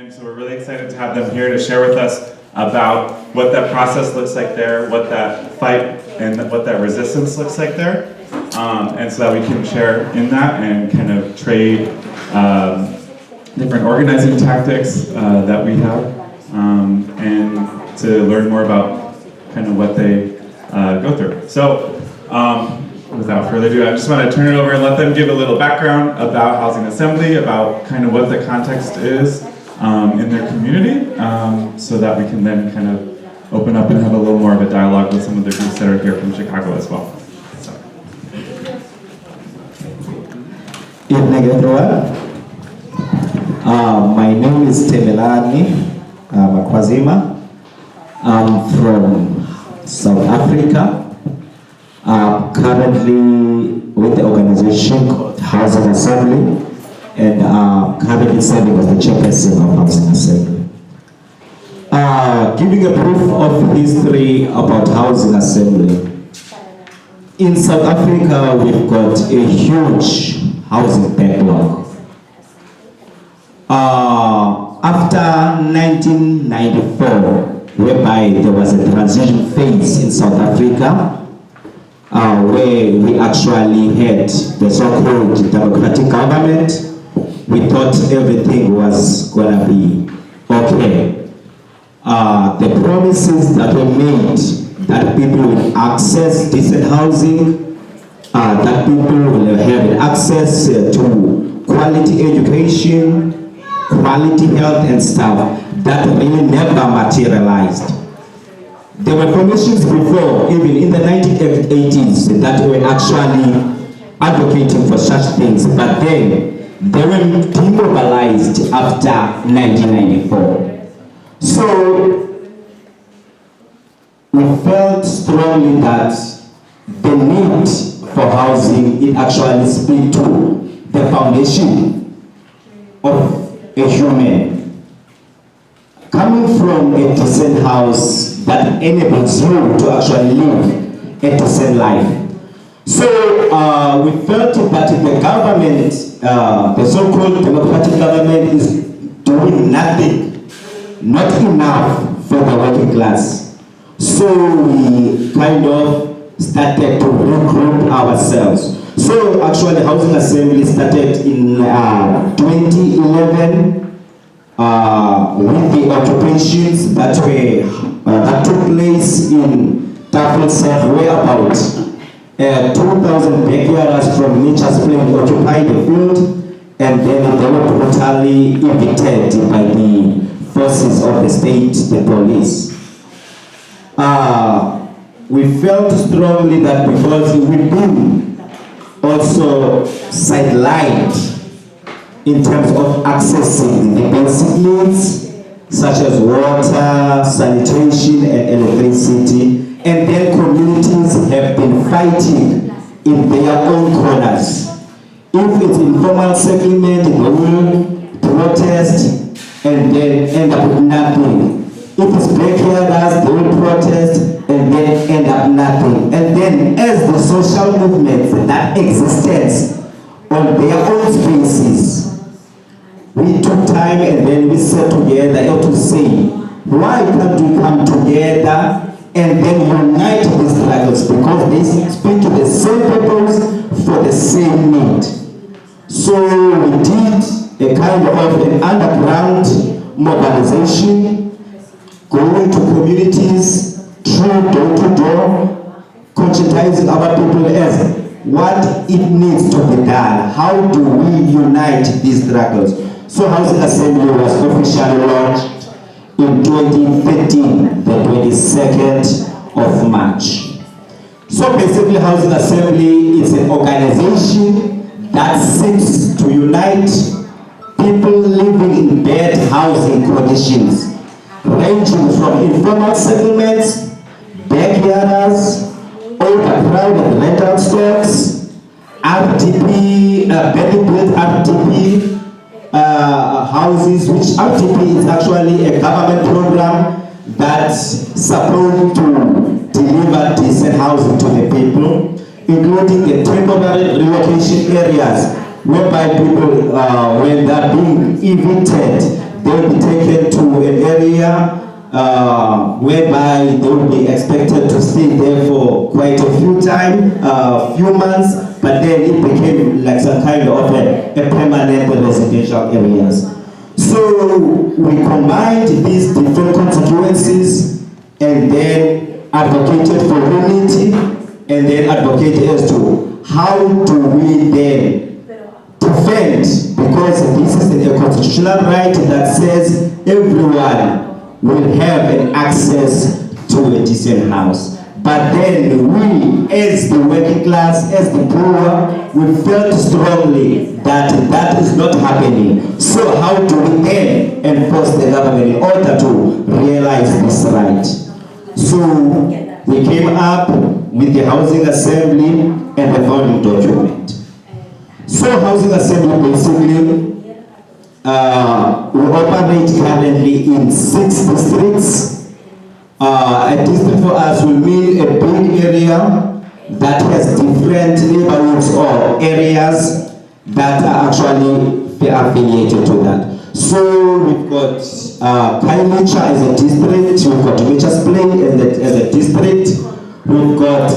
And so we're really excited to have them here to share with us about what that process looks like there, what that fight and what that resistance looks like there. And so that we can share in that and kind of trade different organizing tactics that we have, and to learn more about kind of what they go through. So without further ado, I just want to turn it over and let them give a little background about Housing Assembly, about kind of what the context is in their community, so that we can then kind of open up and have a little more of a dialogue with some of the groups that are here from Chicago as well. So. Evening, everyone. My name is Temelani Makwazima. I'm from South Africa. I'm currently with the organization called Housing Assembly, and currently serving as the chairperson of Housing Assembly. Giving a brief of history about Housing Assembly. In South Africa, we've got a huge housing backlog. After 1994, whereby there was a transition phase in South Africa, where we actually had the so-called democratic government, we thought everything was going to be okay. The promises that were made that people will access decent housing, that people will have access to quality education, quality health and stuff, that really never materialized. There were promisions before, even in the 1980s, that were actually advocating for such things, but then they were demobilized after 1994. So we felt strongly that the need for housing, it actually speaks to the foundation of a human. Coming from a decent house that enables you to actually live a decent life. So we felt that the government, the so-called democratic government, is doing nothing, not enough for the working class. So we kind of started to regroup ourselves. So actually Housing Assembly started in 2011 with the occupations that took place in Pilsen, where about 2,000 backyards from Nature's Plain occupied the field, and then they were brutally evicted by the forces of the state, the police. We felt strongly that because we've been also sidelined in terms of accessing the basic needs, such as water, sanitation, and electricity, and then communities have been fighting in their own corners. If it's informal settlement, they will protest and then end up with nothing. If it's backyarders, they will protest and then end up nothing. And then as the social movements that existed on their own spaces, we took time and then we sat together to say, why can't we come together and then unite these struggles, because they speak to the same purpose for the same need. So we did a kind of an underground mobilization, going to communities, through door to door, conscientizing our people as what it needs to be done. How do we unite these struggles? So Housing Assembly was officially launched in 2013, the 22nd of March. So basically Housing Assembly is an organization that seeks to unite people living in bad housing conditions, ranging from informal settlements, backyarders, overcrowded rental stocks, RTP, belly built RTP houses, which RTP is actually a government program that's supposed to deliver decent housing to the people, including the temporary relocation areas, whereby people, when they're being evicted, they'll be taken to an area whereby they will be expected to stay there for quite a few months, but then it became like some kind of a permanent residential areas. So we combined these different constituencies and then advocated for unity and then advocated as to how do we then defend, because this is a constitutional right that says everyone will have an access to a decent house. But then we, as the working class, as the poor, we felt strongly that that is not happening. So how do we then enforce the government in order to realize this right? So we came up with the Housing Assembly and the founding document. So Housing Assembly basically, we operate currently in 6 districts. A district for us will mean a big area that has different neighborhoods or areas that are actually affiliated to that. So we've got Kailicha as a district, we've got Mitchell's Plain as a district, we've got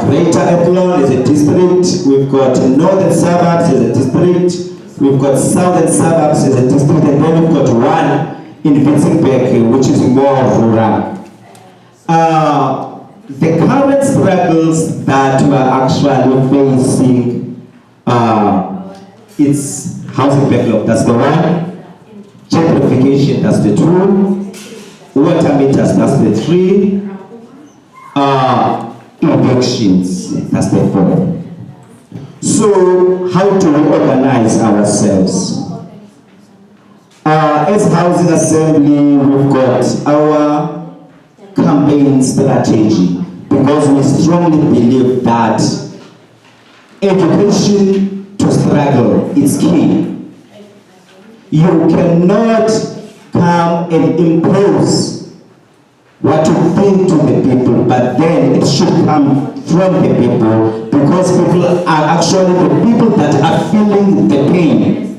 Greater Oakland as a district, we've got Northern Suburbs as a district, we've got Southern Suburbs as a district, and then we've got one in Vincentburg, which is more rural. The current struggles that we are actually facing, it's housing backlog, that's the one, gentrification, that's the 2, water meters, that's the 3, evictions, that's the 4. So how do we organize ourselves? As Housing Assembly, we've got our campaign strategy, because we strongly believe that education to struggle is key. You cannot come and impose what you think to the people, but then it should come from the people, because people are actually the people that are feeling the pain.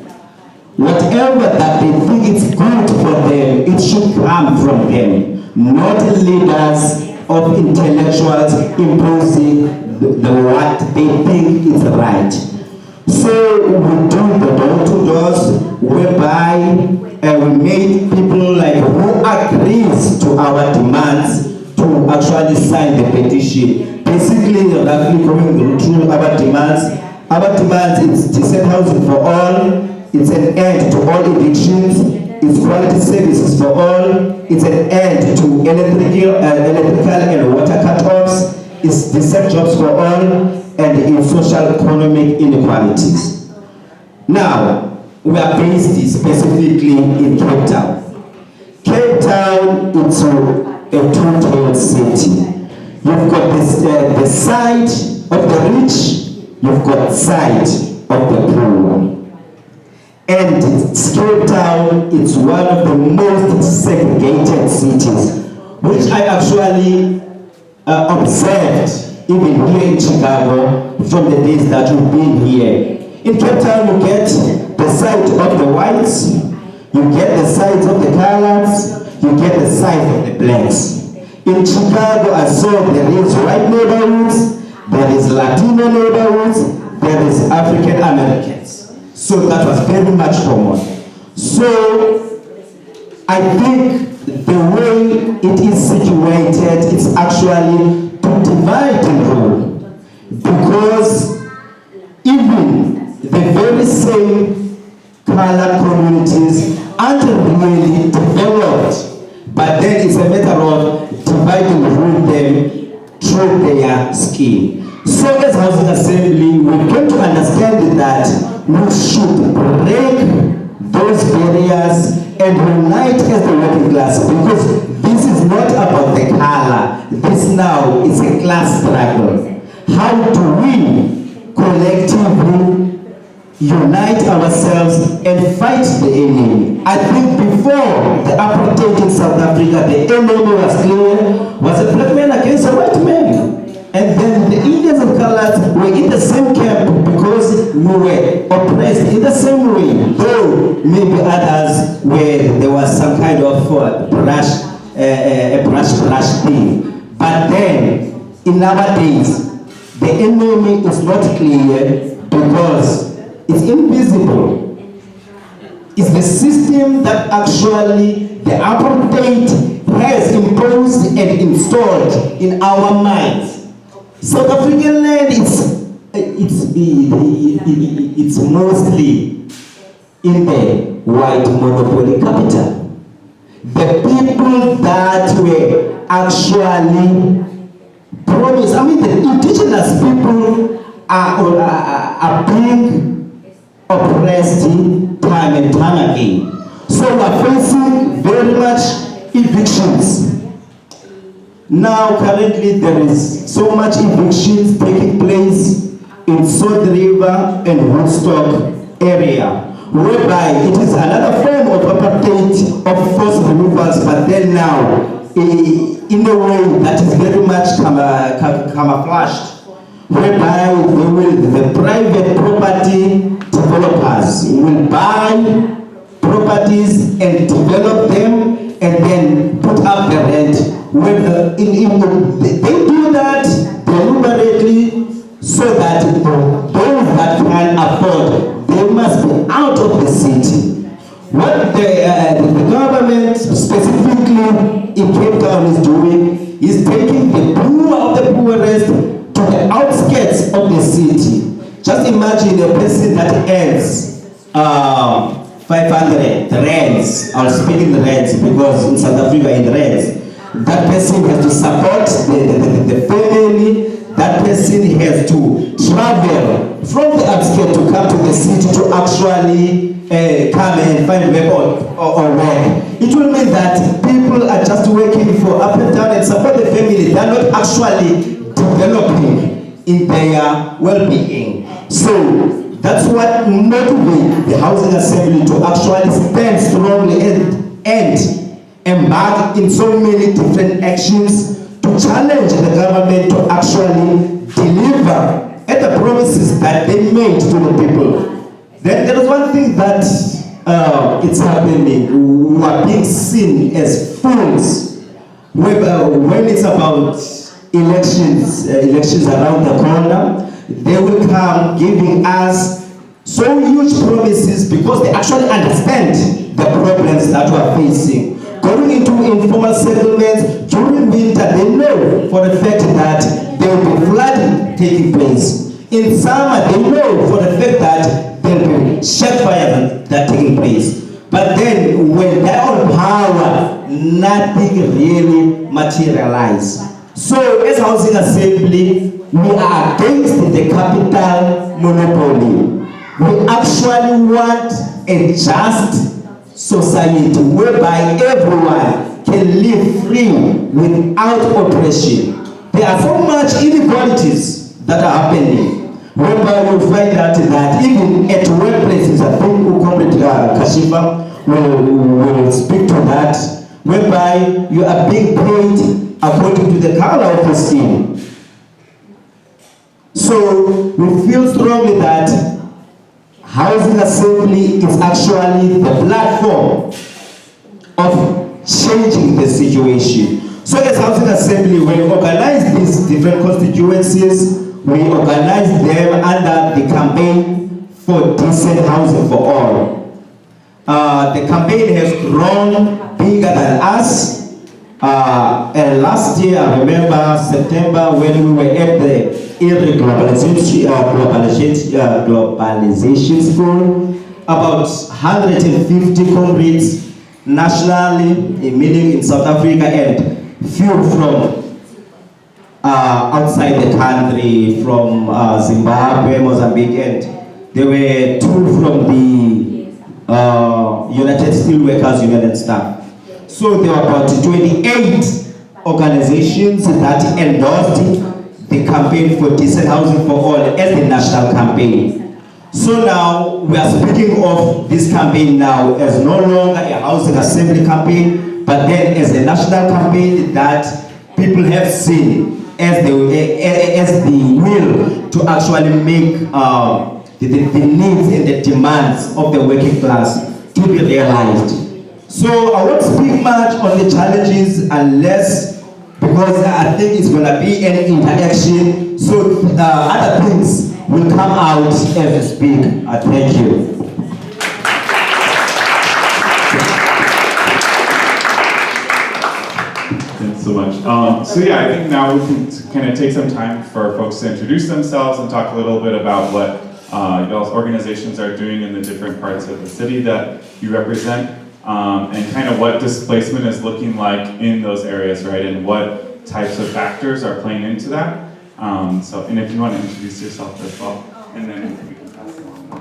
Whatever that they think is good for them, it should come from them. Not leaders of intellectuals imposing the what they think is right. So we do the door-to-doors, whereby we made people like who agrees to our demands to actually sign the petition. Basically, roughly going through our demands. Our demands is decent housing for all. It's an end to all evictions. It's quality services for all. It's an end to electrical and water cut-offs. It's decent jobs for all, and in social economic inequalities. Now, we are based specifically in Cape Town. Cape Town is a two-tailed city. You've got the side of the rich, you've got side of the poor. And Cape Town is one of the most segregated cities, which I actually observed even here in Chicago from the days that we've been here. In Cape Town, you get the side of the whites, you get the sides of the colors, you get the side of the blacks. In Chicago, I saw there is white neighborhoods, there is Latino neighborhoods, there is African Americans. So that was very much common. So I think the way it is situated is actually to divide and rule, because even the very same colored communities aren't really developed, but then it's a matter of dividing and rule them through their skin. So as Housing Assembly, we came to understand that we should break those barriers and unite as the working class, because this is not about the color. This now is a class struggle. How do we collectively unite ourselves and fight the enemy? I think before the apartheid in South Africa, the enemy was clear, was a black man against a white man. And then the Indians of colors were in the same camp because we were oppressed in the same way. Though maybe others where there was some kind of brush thing. But then, in our days, the enemy is not clear because it's invisible. It's the system that actually the apartheid has imposed and installed in our minds. South African land, it's mostly in the white monopoly capital. The people that were actually promised, I mean the indigenous people are being oppressed time and time again. So we're facing very much evictions. Now currently there is so much evictions taking place in Salt River and Woodstock area, whereby it is another form of apartheid of forced removals, but then now in a way that is very much camouflaged, whereby the private property developers will buy properties and develop them and then put up the rent. They do that deliberately so that those that can afford, they must be out of the city. What the government specifically in Cape Town is doing is taking the poor of the poorest to the outskirts of the city. Just imagine a person that earns 500 rands. I was speaking the rands because in South Africa in rands. That person has to support the family. That person has to travel from the outskirts to come to the city to actually come and find work or work. It will mean that people are just working for up and down and support the family. They are not actually developing in their well-being. So that's what motivates the Housing Assembly to actually stand strongly and embark in so many different actions to challenge the government to actually deliver at the promises that they made to the people. Then there is one thing that it's happening. We are being seen as fools when it's about elections around the corner. They will come giving us so huge promises because they actually understand the problems that we are facing. Going into informal settlements during winter, they know for the fact that there will be flooding taking place. In summer, they know for the fact that there will be shed fires that are taking place. But then when they're on power, nothing really materializes. So as Housing Assembly, we are against the capital monopoly. We actually want a just society whereby everyone can live free without oppression. There are so much inequalities that are happening, whereby we'll find out that even at workplaces, I think Comrade Kashifa will speak to that, whereby you are being paid according to the color of the skin. So we feel strongly that Housing Assembly is actually the platform of changing the situation. So as Housing Assembly, we organize these different constituencies, we organize them under the campaign for decent housing for all. The campaign has grown bigger than us. And last year, I remember September when we were at the globalization school, about 150 comrades nationally, meaning in South Africa, and few from outside the country, from Zimbabwe, Mozambique, and there were 2 from the United Steelworkers Union and staff. So there were about 28 organizations that endorsed the campaign for decent housing for all as the national campaign. So now we are speaking of this campaign now as no longer a Housing Assembly campaign, but then as a national campaign that people have seen as the will to actually make the needs and the demands of the working class to be realized. So I won't speak much on the challenges unless, because I think it's going to be an interaction, so other things will come out as I speak. Thank you. Thanks so much. So yeah, I think now we can kind of take some time for folks to introduce themselves and talk a little bit about what y'all's organizations are doing in the different parts of the city that you represent, and kind of what displacement is looking like in those areas, right? And what types of factors are playing into that. And if you want to introduce yourself as well, and then we can pass it on.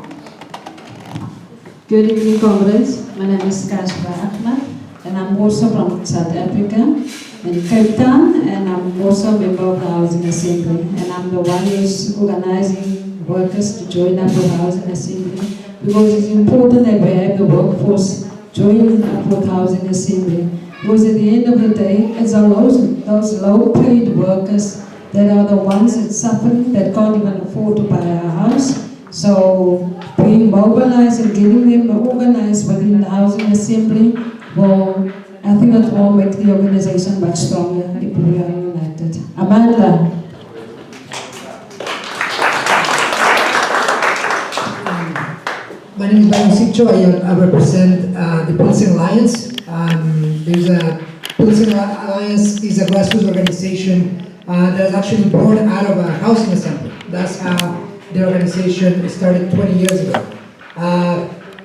Good evening, comrades. My name is Ahmed, and I'm also from South Africa, in Cape Town, and I'm also a member of the Housing Assembly. And I'm the one who's organizing workers to join up with Housing Assembly, because it's important that we have the workforce join up with Housing Assembly. Because at the end of the day, it's those low-paid workers that are the ones that suffer, that can't even afford to buy a house. So being mobilized and getting them organized within the Housing Assembly, well, I think it will make the organization much stronger if we are united. Amanda. My name is Brian Siccho. I represent the Pilsen Alliance. There's a Pilsen Alliance is a grassroots organization that is actually born out of a housing assembly. That's how the organization started 20 years ago.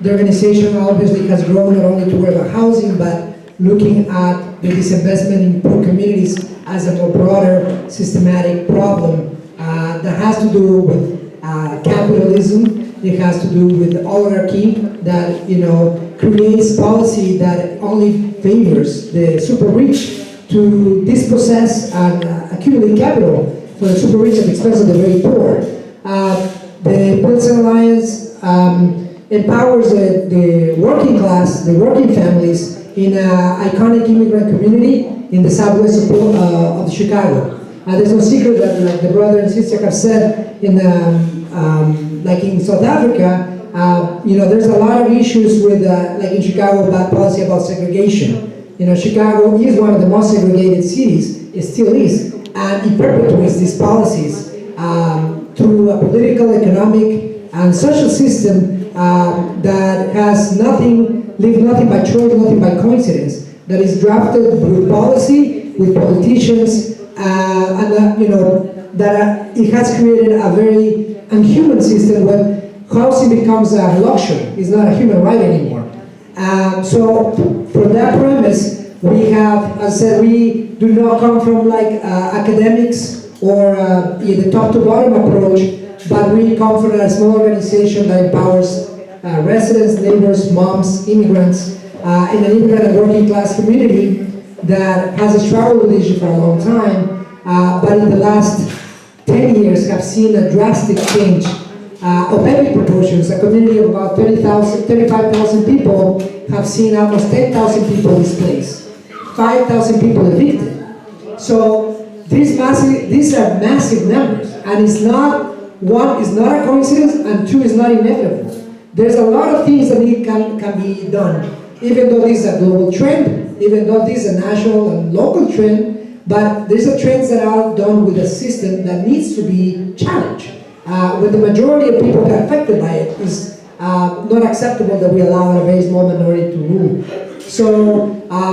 The organization obviously has grown not only to worry about housing, but looking at the disinvestment in poor communities as a more broader systematic problem that has to do with capitalism. It has to do with the oligarchy that creates policy that only favors the super rich to dispossess and accumulate capital for the super rich at the expense of the very poor. The Pilsen Alliance empowers the working class, the working families in an iconic immigrant community in the southwest of Chicago. There's no secret that, like the brother and sister have said, like in South Africa, there's a lot of issues with, like in Chicago, about policy about segregation. Chicago is one of the most segregated cities, it still is, and it perpetuates these policies through a political, economic, and social system that has live nothing by choice, nothing by coincidence, that is drafted with policy, with politicians, that it has created a very unhuman system where housing becomes a luxury, it's not a human right anymore. So from that premise, we have, as I said, we do not come from like academics or the top to bottom approach, but we come from a small organization that empowers residents, neighbors, moms, immigrants, in an immigrant and working class community that has struggled with this issue for a long time, but in the last 10 years have seen a drastic change of epic proportions. A community of about 35,000 people have seen almost 10,000 people displaced, 5,000 people evicted. So these are massive numbers, and it's not, one, is not a coincidence, and two, is not inevitable. There's a lot of things that can be done, even though this is a global trend, even though this is a national and local trend, but there's a trends that are done with a system that needs to be challenged. With the majority of people affected by it, is not acceptable that we allow a very small minority to rule. So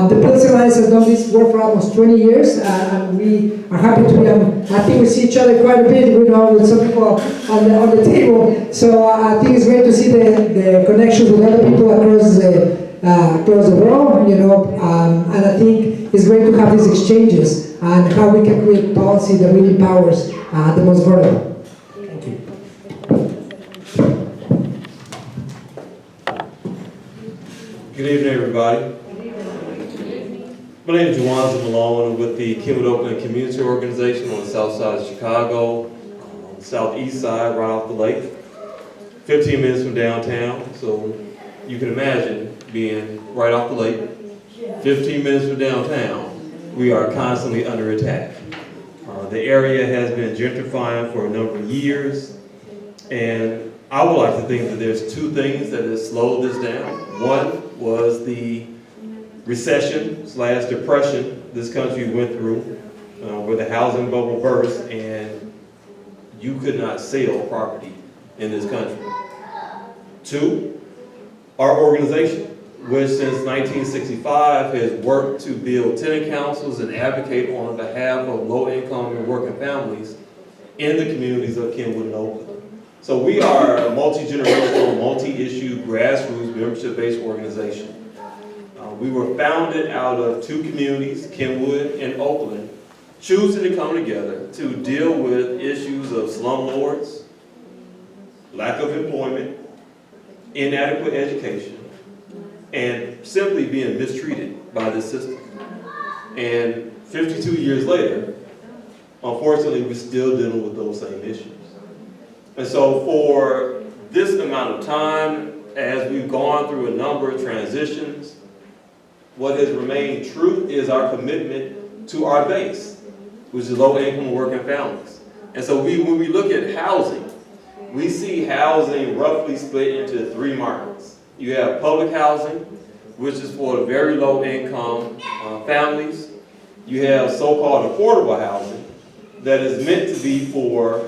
the Pilsen Alliance has done this work for almost 20 years, and we are happy to be, I think we see each other quite a bit, with some people on the table. So I think it's great to see the connections with other people across the world, and I think it's great to have these exchanges and how we can create policy that really empowers the most vulnerable. Thank you. Good evening, everybody. My name is Juwanza Malone. I'm with the Kenwood Oakland Community Organization on the south side of Chicago, on the southeast side, right off the lake, 15 minutes from downtown. So you can imagine being right off the lake, 15 minutes from downtown. We are constantly under attack. The area has been gentrifying for a number of years, and I would like to think that there's two things that has slowed this down. One was the recession/depression this country went through, where the housing bubble burst and you could not sell property in this country. Two, our organization, which since 1965 has worked to build tenant councils and advocate on behalf of low-income and working families in the communities of Kenwood and Oakland. So we are a multi-generational, multi-issue, grassroots, membership-based organization. We were founded out of two communities, Kenwood and Oakland, choosing to come together to deal with issues of slumlords, lack of employment, inadequate education, and simply being mistreated by the system. And 52 years later, unfortunately, we're still dealing with those same issues. And so for this amount of time, as we've gone through a number of transitions, what has remained true is our commitment to our base, which is low-income working families. And so when we look at housing, we see housing roughly split into three markets. You have public housing, which is for the very low-income families. You have so-called affordable housing that is meant to be for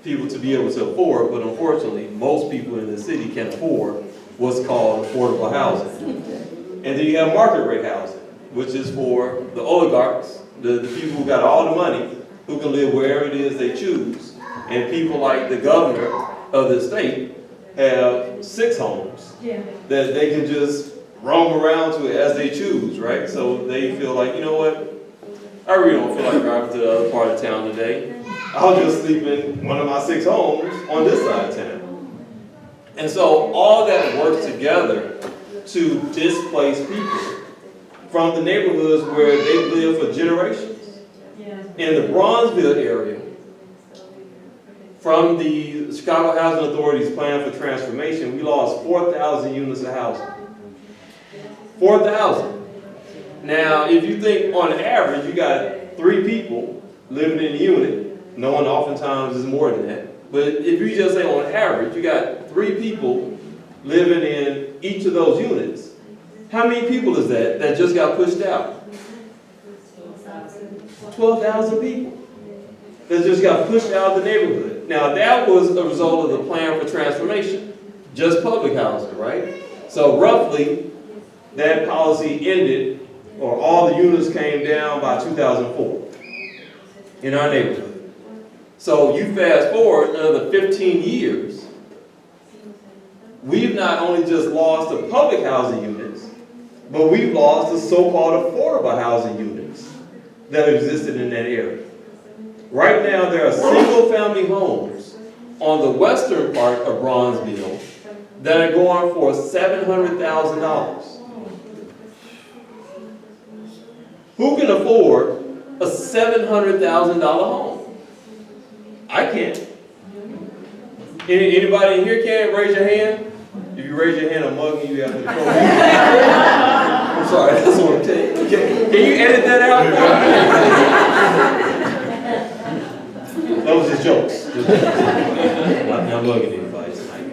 people to be able to afford, but unfortunately, most people in the city can't afford what's called affordable housing. And then you have market rate housing, which is for the oligarchs, the people who got all the money, who can live wherever it is they choose. And people like the governor of the state have 6 homes that they can just roam around to as they choose, right? So they feel like, you know what, I really don't feel like driving to the other part of town today. I'll just sleep in one of my 6 homes on this side of town. And so all that works together to displace people from the neighborhoods where they've lived for generations. In the Bronzeville area, from the Chicago Housing Authority's plan for transformation, we lost 4,000 units of housing. 4,000. Now, if you think on average, you got 3 people living in a unit, knowing oftentimes is more than that. But if you just say on average, you got 3 people living in each of those units. How many people is that just got pushed out? 12,000 people that just got pushed out of the neighborhood. Now that was a result of the plan for transformation, just public housing, right? So roughly that policy ended, or all the units came down by 2004 in our neighborhood. So you fast forward another 15 years, we've not only just lost the public housing units, but we've lost the so-called affordable housing units that existed in that area. Right now, there are single-family homes on the western part of Bronzeville that are going for $700,000. Who can afford a $700,000 home? I can't. Anybody in here can? Raise your hand. If you raise your hand, I'm mugging you after the program. I'm sorry, that's what I'm telling you. Can you edit that out? That was just jokes. I'm not mugging anybody tonight.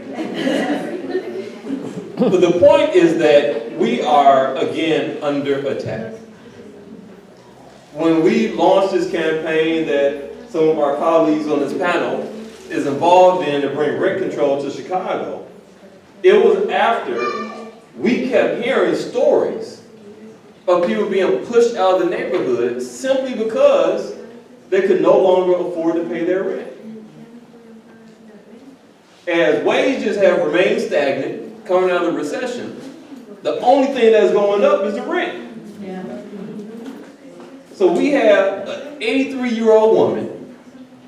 But the point is that we are, again, under attack. When we launched this campaign that some of our colleagues on this panel is involved in to bring rent control to Chicago, it was after we kept hearing stories of people being pushed out of the neighborhood simply because they could no longer afford to pay their rent. As wages have remained stagnant coming out of the recession, the only thing that's going up is the rent. So we have an 83-year-old woman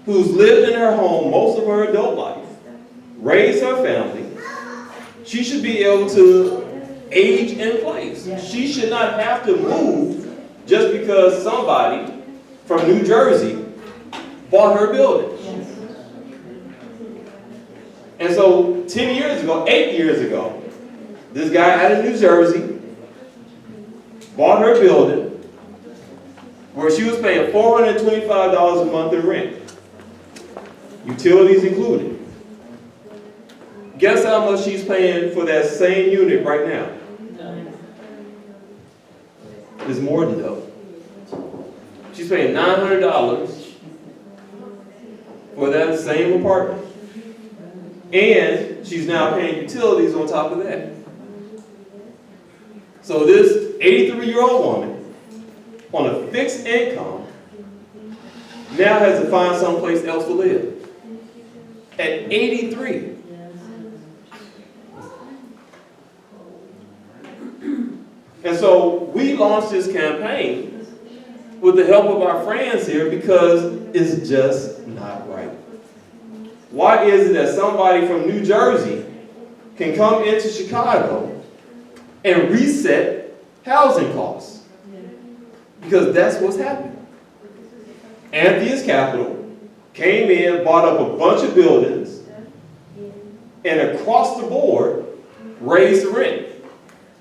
who's lived in her home most of her adult life, raised her family. She should be able to age in place. She should not have to move just because somebody from New Jersey bought her building. And so 10 years ago, 8 years ago, this guy out of New Jersey bought her building, where she was paying $425 a month in rent, utilities included. Guess how much she's paying for that same unit right now? It's more than double. She's paying $900 for that same apartment. And she's now paying utilities on top of that. So this 83-year-old woman on a fixed income now has to find someplace else to live. At 83. And so we launched this campaign with the help of our friends here because it's just not right. Why is it that somebody from New Jersey can come into Chicago and reset housing costs? Because that's what's happening. Anthea's Capital came in, bought up a bunch of buildings, and across the board raised the rent.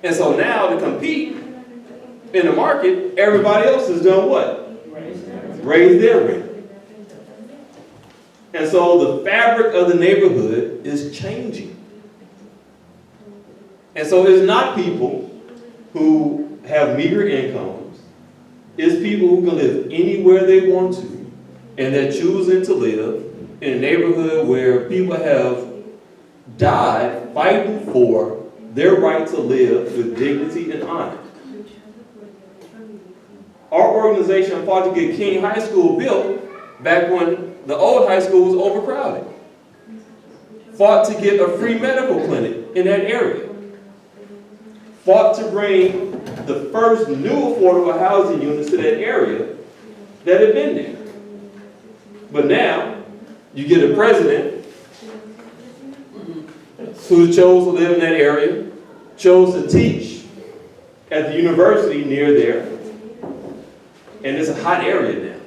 And so now to compete in the market, everybody else has done what? Raised their rent. And so the fabric of the neighborhood is changing. And so it's not people who have meager incomes. It's people who can live anywhere they want to. And they're choosing to live in a neighborhood where people have died fighting for their right to live with dignity and honor. Our organization fought to get King High School built back when the old high school was overcrowded. Fought to get a free medical clinic in that area. Fought to bring the first new affordable housing units to that area that had been there. But now, you get a president who chose to live in that area, chose to teach at the university near there, and it's a hot area now.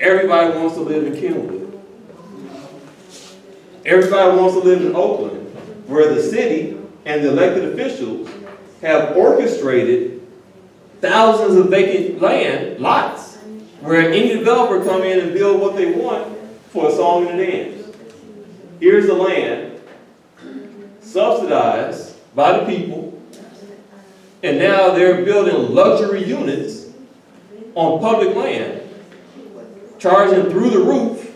Everybody wants to live in Kenwood. Everybody wants to live in Oakland, where the city and the elected officials have orchestrated thousands of vacant land lots, where any developer come in and build what they want for a song and a dance. Here's the land, subsidized by the people, and now they're building luxury units on public land, charging through the roof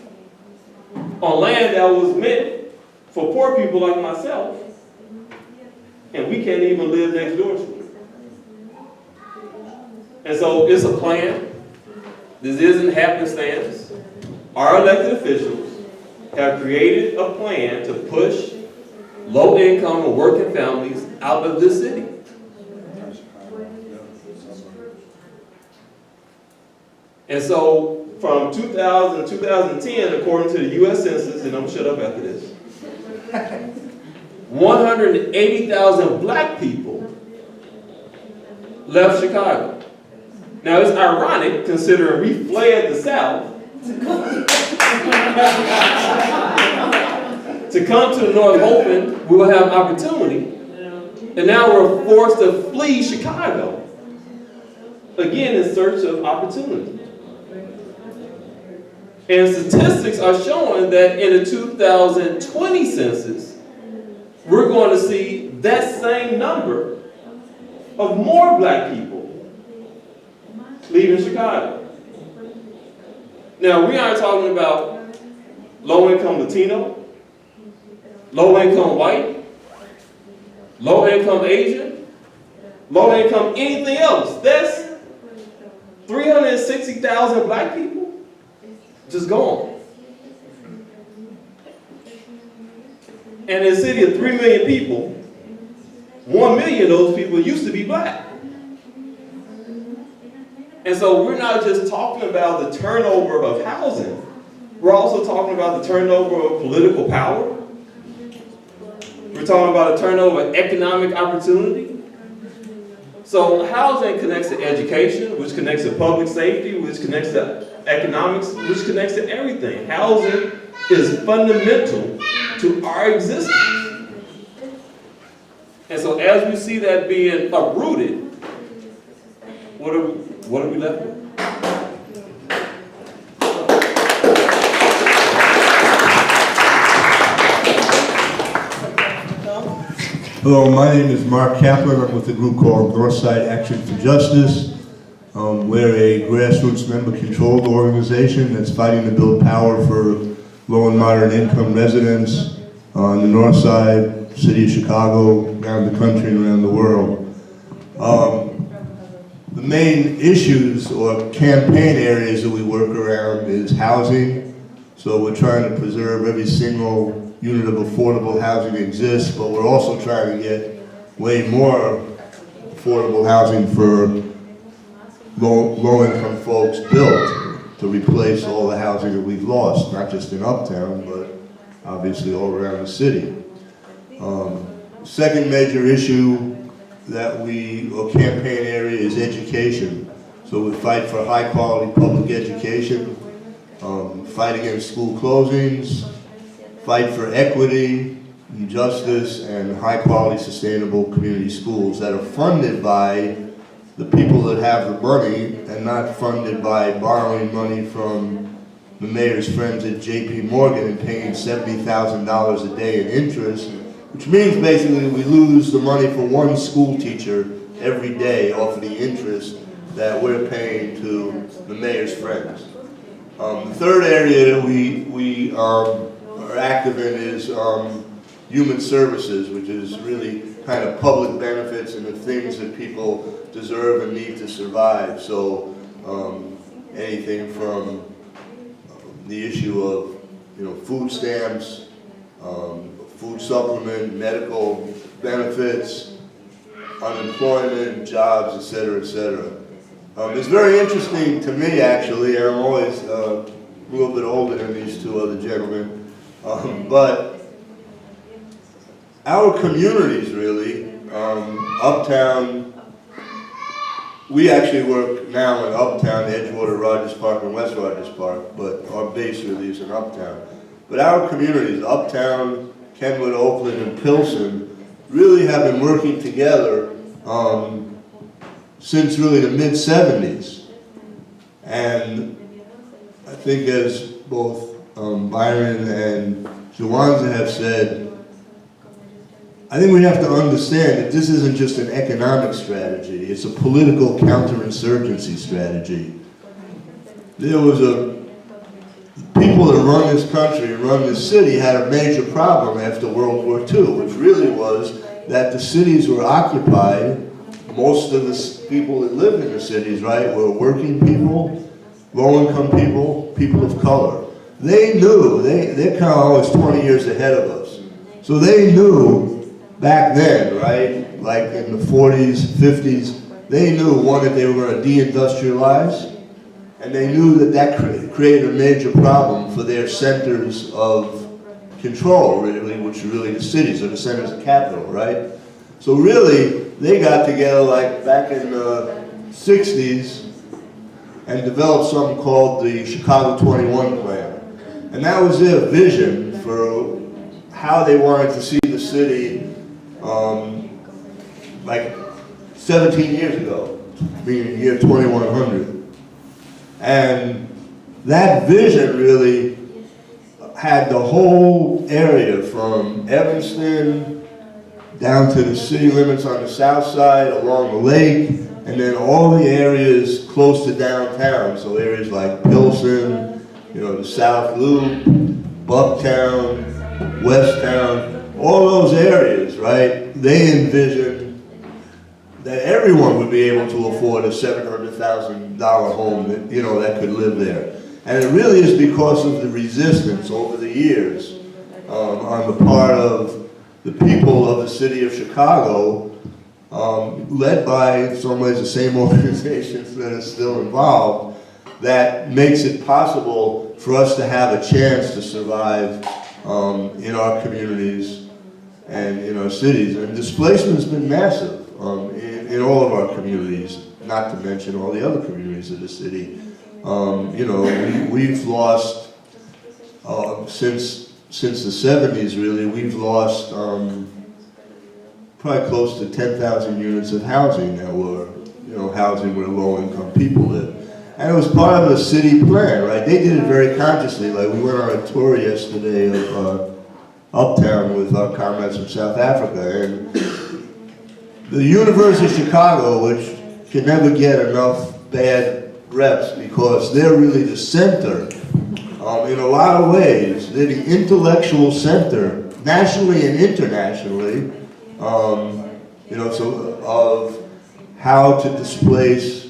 on land that was meant for poor people like myself, and we can't even live next door to it. And so it's a plan. This isn't happenstance. Our elected officials have created a plan to push low-income and working families out of this city. And so from 2000 to 2010, according to the U.S. Census, and I'm going to shut up after this, 180,000 black people left Chicago. Now it's ironic considering we fled the South to come to the North hoping we will have opportunity, and now we're forced to flee Chicago, again in search of opportunity. And statistics are showing that in the 2020 census, we're going to see that same number of more black people leaving Chicago. Now, we aren't talking about low-income Latino, low-income white, low-income Asian, low-income anything else. That's 360,000 black people just gone. And in a city of 3 million people, 1 million of those people used to be black. And so we're not just talking about the turnover of housing, we're also talking about the turnover of political power. We're talking about a turnover of economic opportunity. So housing connects to education, which connects to public safety, which connects to economics, which connects to everything. Housing is fundamental to our existence. And so as we see that being uprooted, what are we left with? Hello, my name is Mark Kepler. I'm with a group called Northside Action for Justice. We're a grassroots member-controlled organization that's fighting to build power for low and moderate income residents on the north side, city of Chicago, around the country and around the world. The main issues or campaign areas that we work around is housing. So we're trying to preserve every single unit of affordable housing that exists, but we're also trying to get way more affordable housing for low-income folks built to replace all the housing that we've lost, not just in Uptown, but obviously all around the city. Second major issue or campaign area is education. So we fight for high-quality public education, fight against school closings, fight for equity, and justice, and high-quality, sustainable community schools that are funded by the people that have the money and not funded by borrowing money from the mayor's friends at J.P. Morgan and paying $70,000 a day in interest, which means basically we lose the money for one school teacher every day off of the interest that we're paying to the mayor's friends. The third area that we are active in is human services, which is really kind of public benefits and the things that people deserve and need to survive. So anything from the issue of food stamps, food supplement, medical benefits, unemployment, jobs, et cetera, et cetera. It's very interesting to me, actually. I'm always a little bit older than these two other gentlemen. But our communities, really, Uptown, we actually work now in Uptown, Edgewater, Rogers Park, and West Rogers Park, but our base really is in Uptown. But our communities, Uptown, Kenwood, Oakland, and Pilsen, really have been working together since really the mid-70s. And I think as both Byron and Jawanza have said, I think we have to understand that this isn't just an economic strategy, it's a political counterinsurgency strategy. There was people that run this country and run this city had a major problem after World War II, which really was that the cities were occupied, most of the people that lived in the cities, right, were working people, low-income people, people of color. They knew, they're kind of always 20 years ahead of us. So they knew back then, right, like in the 40s, 50s, they knew, one, that they were going to deindustrialize, and they knew that that created a major problem for their centers of control, really, which are really the cities, or the centers of capital, right? So really, they got together like back in the 60s and developed something called the Chicago 21 Plan. And that was their vision for how they wanted to see the city like 17 years ago, meaning year 2100. And that vision really had the whole area from Evanston down to the city limits on the south side, along the lake, and then all the areas close to downtown. So areas like Pilsen, the South Loop, Bucktown, Westtown, all those areas, right? They envisioned that everyone would be able to afford a $700,000 home that, that could live there. And it really is because of the resistance over the years on the part of the people of the city of Chicago, led by, in some ways, the same organizations that are still involved, that makes it possible for us to have a chance to survive in our communities and in our cities. And displacement's been massive in all of our communities, not to mention all the other communities of the city. We've lost, since the 70s really, we've lost probably close to 10,000 units of housing that were, housing where low-income people live. And it was part of a city plan, right? They did it very consciously. Like, we went on a tour yesterday of Uptown with our comrades from South Africa, and the University of Chicago, which can never get enough bad reps because they're really the center, in a lot of ways. They're the intellectual center, nationally and internationally, of how to displace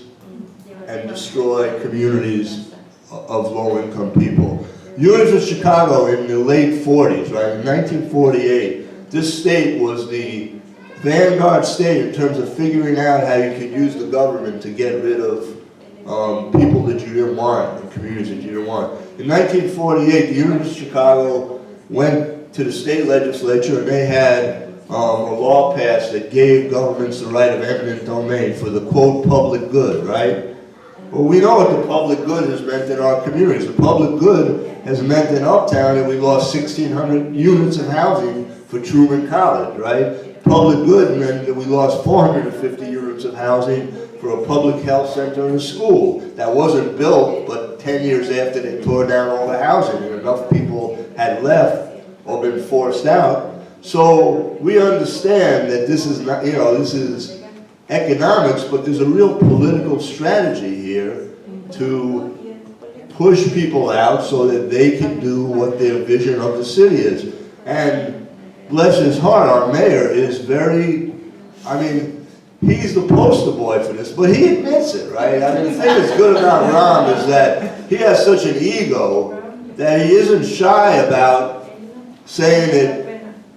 and destroy communities of low-income people. University of Chicago in the late 40s, right, in 1948, this state was the vanguard state in terms of figuring out how you could use the government to get rid of people that you didn't want, and communities that you didn't want. In 1948, the University of Chicago went to the state legislature and they had a law passed that gave governments the right of eminent domain for the, quote, public good, right? Well, we know what the public good has meant in our communities. The public good has meant in Uptown that we lost 1,600 units of housing for Truman College, right? Public good meant that we lost 450 units of housing for a public health center and a school that wasn't built, but 10 years after they tore down all the housing and enough people had left or been forced out. So we understand that this is not, this is economics, but there's a real political strategy here to push people out so that they can do what their vision of the city is. And bless his heart, our mayor is very, he's the poster boy for this, but he admits it, right? The thing that's good about Ram is that he has such an ego that he isn't shy about saying that,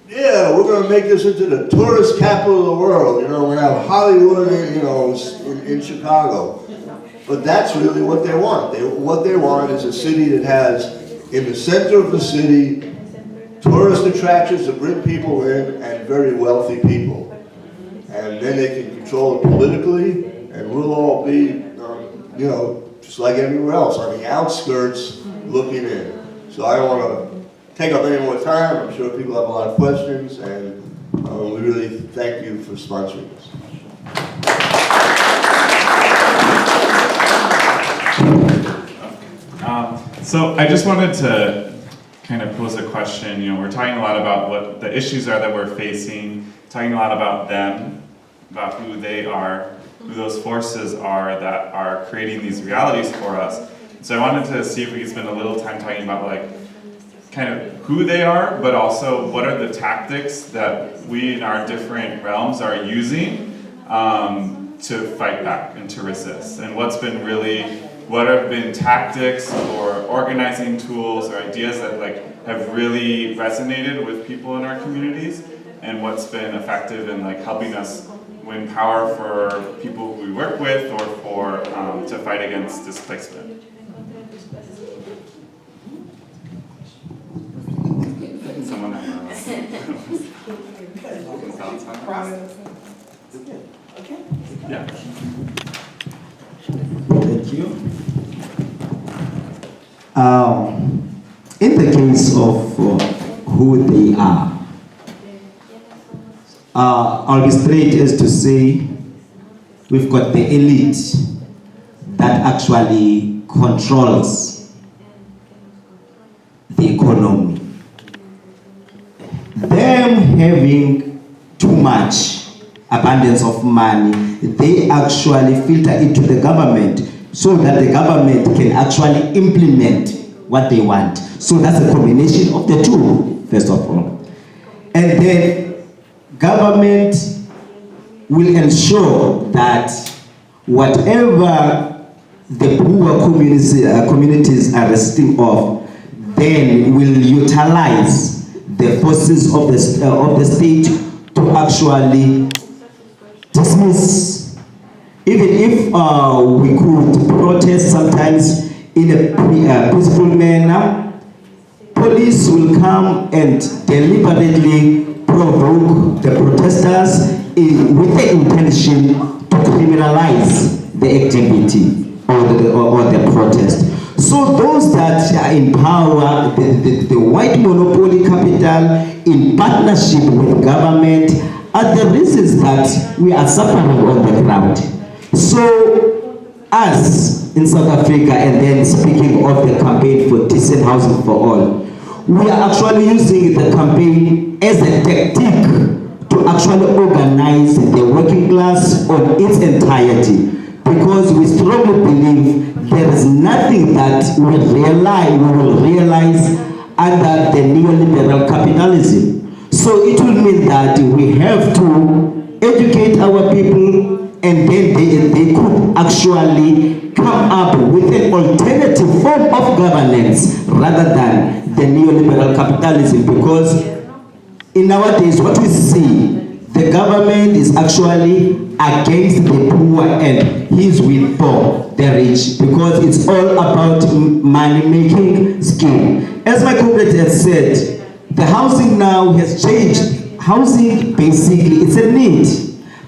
yeah, we're going to make this into the tourist capital of the world. We're going to have Hollywood, in Chicago. But that's really what they want. What they want is a city that has, in the center of the city, tourist attractions to bring people in and very wealthy people. And then they can control it politically, and we'll all be, just like everywhere else, on the outskirts looking in. So I don't want to take up any more time. I'm sure people have a lot of questions, and we really thank you for sponsoring this. So I just wanted to kind of pose a question. We're talking a lot about what the issues are that we're facing, talking a lot about them, about who they are, who those forces are that are creating these realities for us. So I wanted to see if we could spend a little time talking about kind of who they are, but also what are the tactics that we in our different realms are using to fight back and to resist. And what have been tactics or organizing tools or ideas that have really resonated with people in our communities, and what's been effective in helping us win power for people who we work with or to fight against displacement. Someone yeah. Thank you. In the case of who they are, I'll be straight as to say we've got the elite that actually controls the economy. Them having too much abundance of money, they actually filter it to the government so that the government can actually implement what they want. So that's a combination of the two, first of all. And then government will ensure that whatever the poor communities are resisting of, then will utilize the forces of the state to actually dismiss. Even if we could protest sometimes in a peaceful manner, police will come and deliberately provoke the protesters with the intention to criminalize the activity or the protest. So those that are in power, the white monopoly capital in partnership with government, are the reasons that we are suffering on the ground. So us, in South Africa, and then speaking of the campaign for decent housing for all, we are actually using the campaign as a tactic to actually organize the working class on its entirety, because we strongly believe there is nothing that we will realize under the neoliberal capitalism. So it will mean that we have to educate our people, and then they could actually come up with an alternative form of governance rather than the neoliberal capitalism. Because in nowadays what we see, the government is actually against the poor and he's with the rich, because it's all about money-making scheme. As my comrade has said, the housing now has changed. Housing basically it's a need,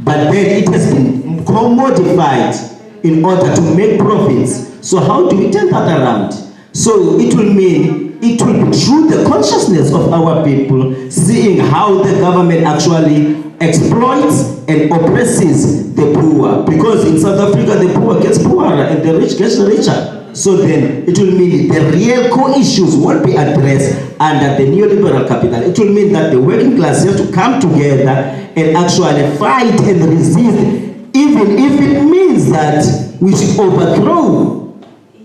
but then it has been commodified in order to make profits. So how do we turn that around? So it will mean, it will be through the consciousness of our people, seeing how the government actually exploits and oppresses the poor. Because in South Africa, the poor gets poorer and the rich gets richer. So then it will mean the real core issues won't be addressed under the neoliberal capital. It will mean that the working class has to come together and actually fight and resist, even if it means that we should overthrow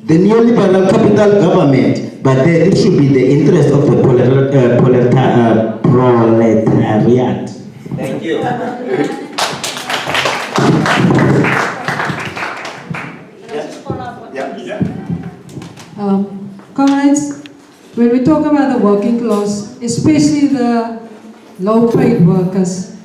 the neoliberal capital government, but then it should be the interest of the proletariat. Thank you. Comrades, when we talk about the working class, especially the low-paid workers,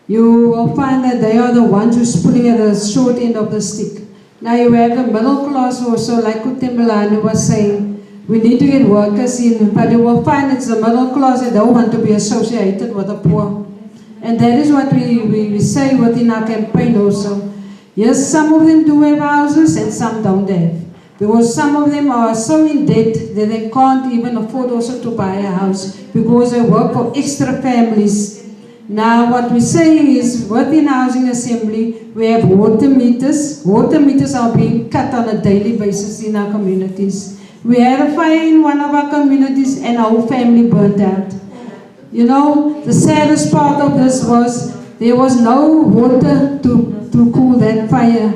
you will find that they are the ones who's pulling at the short end of the stick. Now you have the middle class also, like Kutembalani was saying, we need to get workers in, but you will find it's the middle class that don't want to be associated with the poor. And that is what we say within our campaign also. Yes, some of them do have houses and some don't have. Because some of them are so in debt that they can't even afford also to buy a house because they work for extra families. Now what we're saying is, within Housing Assembly, we have water meters. Water meters are being cut on a daily basis in our communities. We had a fire in one of our communities and our whole family burned out. You know, the saddest part of this was there was no water to cool that fire.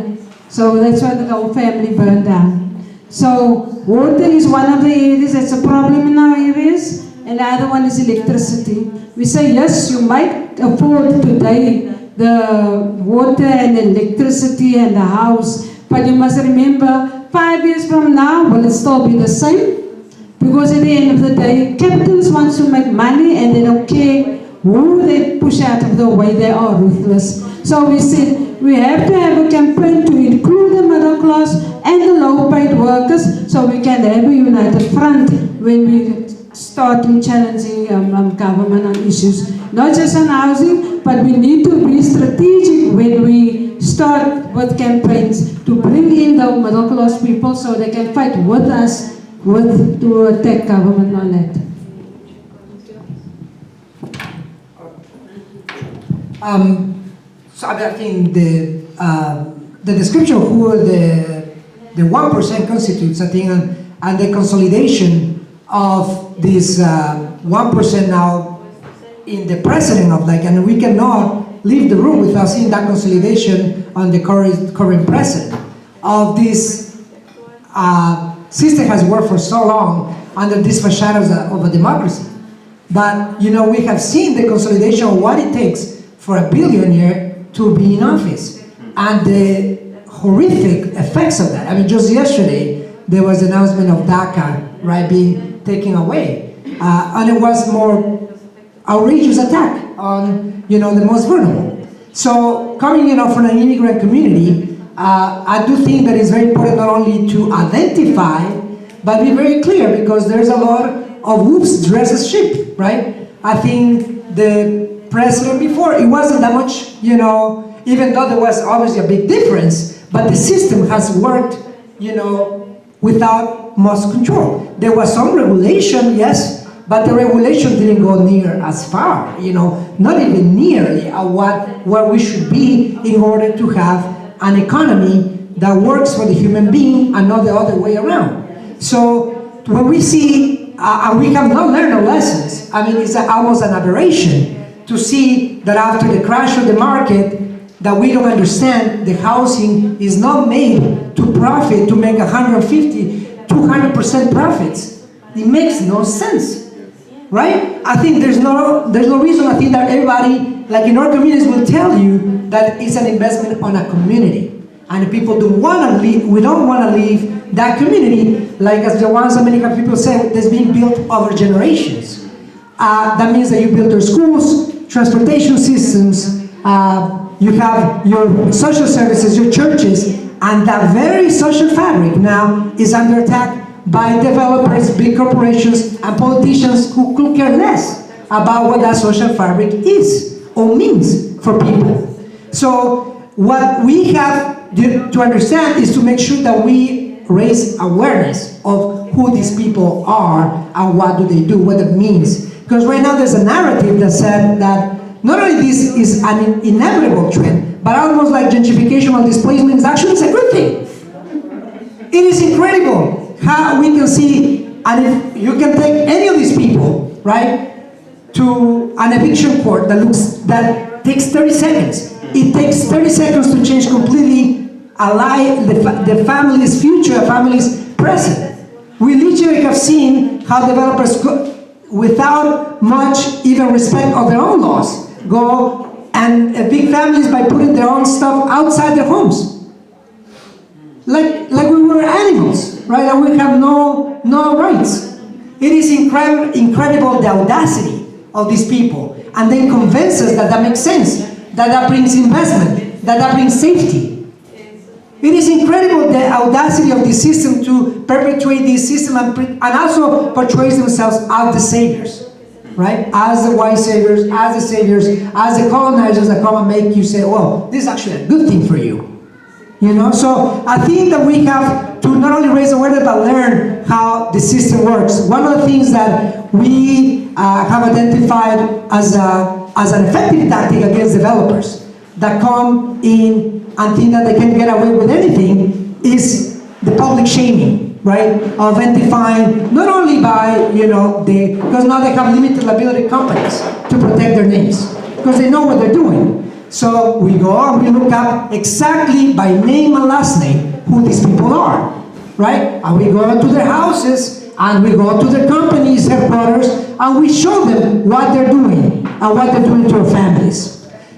So that's why the whole family burned down. So water is one of the areas that's a problem in our areas, and the other one is electricity. We say, yes, you might afford today the water and the electricity and the house, but you must remember 5 years from now, will it still be the same? Because at the end of the day, capitalists want to make money and they don't care who they push out of the way, they are ruthless. So we said we have to have a campaign to include the middle class and the low-paid workers so we can have a united front when we start challenging government on issues. Not just on housing, but we need to be strategic when we start with campaigns to bring in the middle class people so they can fight with us to attack government on that. So I think the description of who the 1% constitutes, I think, and the consolidation of this 1% now in the precedent of and we cannot leave the room without seeing that consolidation on the current precedent of this system has worked for so long under these facades of a democracy. But we have seen the consolidation of what it takes for a billionaire to be in office and the horrific effects of that. I mean, just yesterday there was an announcement of DACA, right, being taken away, and it was more outrageous attack on the most vulnerable. So coming from an immigrant community, I do think that it's very important not only to identify, but be very clear, because there's a lot of wolves dressed as sheep, right? I think the president before, it wasn't that much, even though there was obviously a big difference, but the system has worked, without much control. There was some regulation, yes, but the regulation didn't go near as far, not even near where we should be in order to have an economy that works for the human being and not the other way around. So when we see, and we have not learned our lessons, I mean, it's almost an aberration to see that after the crash of the market, that we don't understand the housing is not made to profit, to make 150, 200% profits. It makes no sense, right? I think there's no reason. I think that everybody, like in our communities, will tell you that it's an investment on a community. And the people don't want to leave, we don't want to leave that community, like as the ones that many people say, that's being built over generations. That means that you build your schools, transportation systems, you have your social services, your churches, and that very social fabric now is under attack by developers, big corporations, and politicians who could care less about what that social fabric is or means for people. So what we have to understand is to make sure that we raise awareness of who these people are and what do they do, what it means. Because right now there's a narrative that said that not only this is an inevitable trend, but almost like gentrification or displacement is actually a good thing. It is incredible how we can see, and if you can take any of these people, right, to an eviction court that takes 30 seconds. It takes 30 seconds to change completely the family's future, a family's present. We literally have seen how developers, without much even respect of their own laws, go and evict families by putting their own stuff outside their homes. Like we were animals, right? And we have no rights. It is incredible the audacity of these people. And they convince us that makes sense, that brings investment, that brings safety. It is incredible the audacity of this system to perpetuate this system and also portrays themselves as the saviors, right? As the white saviors, as the saviors, as the colonizers that come and make you say, well, this is actually a good thing for you. You know, so I think that we have to not only raise awareness but learn how the system works. One of the things that we have identified as an effective tactic against developers that come in and think that they can get away with anything is the public shaming, right? Of identifying not only by, because now they have limited liability companies to protect their names because they know what they're doing. So we go and we look up exactly by name and last name who these people are, right? And we go to their houses and we go to their companies' headquarters and we show them what they're doing and what they're doing to their families.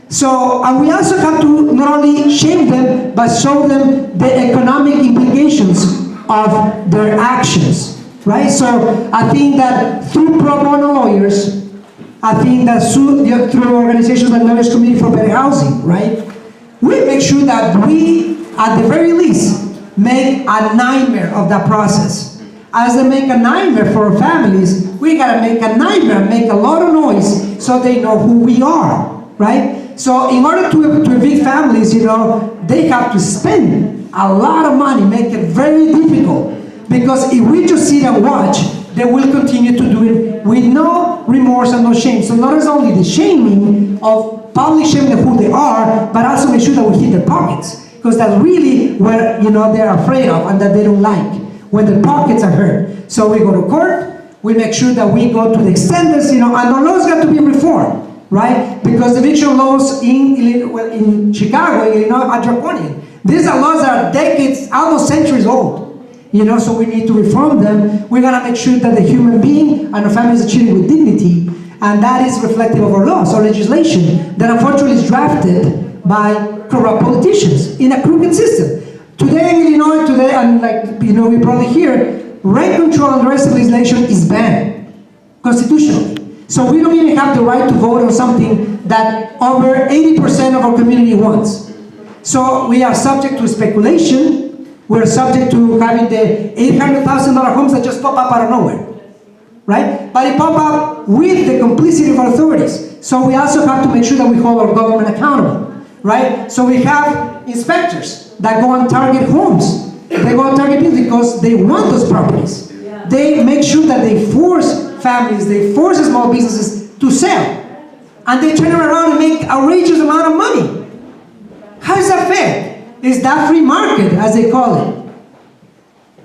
So, and we also have to not only shame them, but show them the economic implications of their actions, right? So I think that through pro bono lawyers, I think that through organizations like Lawyers Committee for Better Housing, right? We make sure that we, at the very least, make a nightmare of that process. As they make a nightmare for our families, we gotta make a nightmare, make a lot of noise so they know who we are, right? So in order to evict families, they have to spend a lot of money, make it very difficult. Because if we just sit and watch, they will continue to do it with no remorse and no shame. So not only the shaming of public shaming who they are, but also make sure that we hit their pockets. Because that's really what they're afraid of and that they don't like, when their pockets are hurt. So we go to court, we make sure that we go to the extenders, and the laws got to be reformed. Right? Because the eviction laws in Chicago, are draconian. These are laws that are decades, almost centuries old. So we need to reform them. We gotta make sure that the human being and our families are treated with dignity, and that is reflective of our laws, our legislation that unfortunately is drafted by corrupt politicians in a crooked system. Today in Illinois, and we probably hear, rent control and the rest of the legislation is banned constitutionally. So we don't even have the right to vote on something that over 80% of our community wants. So we are subject to speculation. We're subject to having the $800,000 homes that just pop up out of nowhere, right? But it pop up with the complicity of our authorities. So we also have to make sure that we hold our government accountable, right? So we have inspectors that go and target homes. They go and target people because they want those properties. They make sure that they force families, they force small businesses to sell. And they turn around and make outrageous amount of money. How is that fair? is that free market, as they call it.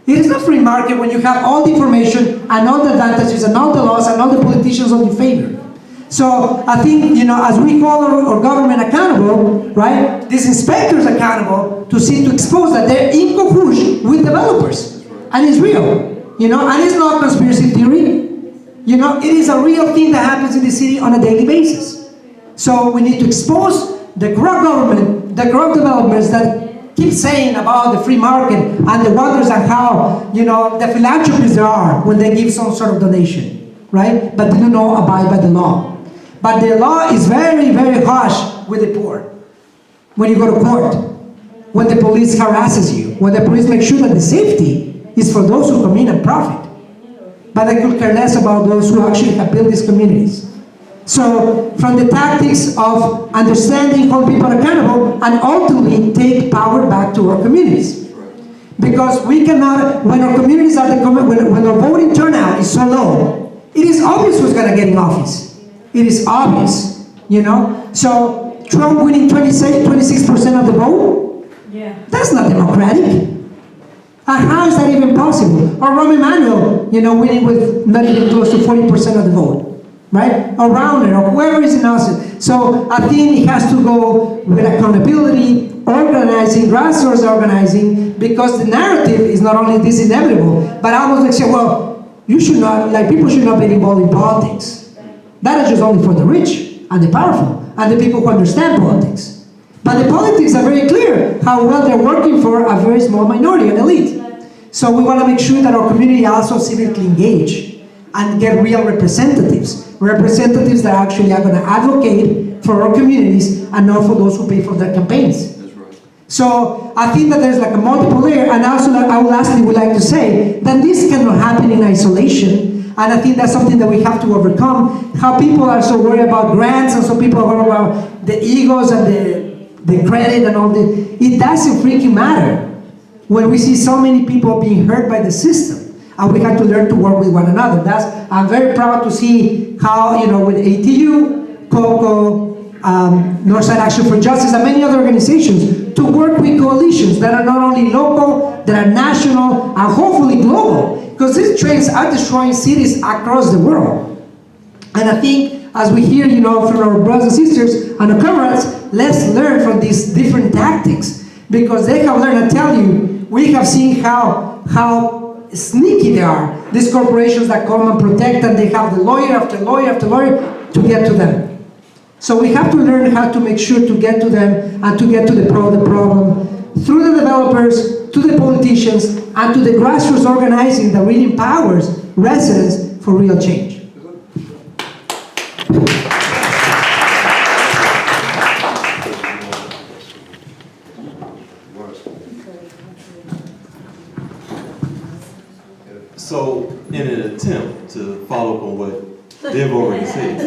It is not free market when you have all the information and all the advantages and all the laws and all the politicians on your favor. So I think, as we call our government accountable, right, these inspectors accountable to see to expose that they're in cahoots with developers. And it's real, and it's not conspiracy theory. It is a real thing that happens in the city on a daily basis. So we need to expose the corrupt government, the corrupt developers that keep saying about the free market and the wonders and how, the philanthropists there are when they give some sort of donation, right? But they don't know abide by the law. But the law is very, very harsh with the poor. When you go to court, when the police harasses you, when the police make sure that the safety is for those who come in and profit. But they could care less about those who actually have built these communities. So, from the tactics of understanding, hold people accountable, and ultimately take power back to our communities. Because we cannot, when our communities are when our voting turnout is so low, it is obvious who's going to get in office. It is obvious, So, Trump winning 26% of the vote? Yeah. That's not democratic. And how is that even possible? Or Rahm Emanuel, winning with not even close to 40% of the vote. Right? Or Rauner, or whoever is in office. So I think it has to go with accountability, organizing, grassroots organizing, because the narrative is not only this inevitable, but I almost like say, well, you should not, people should not be involved in politics. That is just only for the rich and the powerful and the people who understand politics. But the politics are very clear how well they're working for a very small minority, an elite. So we want to make sure that our community also civically engage and get real representatives that actually are going to advocate for our communities and not for those who pay for their campaigns. That's right. So I think that there's a multiple layer, and also I would lastly would like to say that this cannot happen in isolation, and I think that's something that we have to overcome. How people are so worried about grants, and so people are worried about the egos and the credit and all this. It doesn't freaking matter when we see so many people being hurt by the system. And we have to learn to work with one another. I'm very proud to see how, with ATU, KOCO, Northside Action for Justice, and many other organizations, to work with coalitions that are not only local, that are national, and hopefully global. Because these trains are destroying cities across the world. And I think, as we hear, from our brothers and sisters and our comrades, let's learn from these different tactics. Because they have learned, I tell you, we have seen how sneaky they are. These corporations that come and protect, and they have the lawyer after lawyer after lawyer to get to them. So we have to learn how to make sure to get to them and to get to the problem through the developers, to the politicians, and to the grassroots organizing that really empowers residents for real change. So, in an attempt to follow up on what they've already said,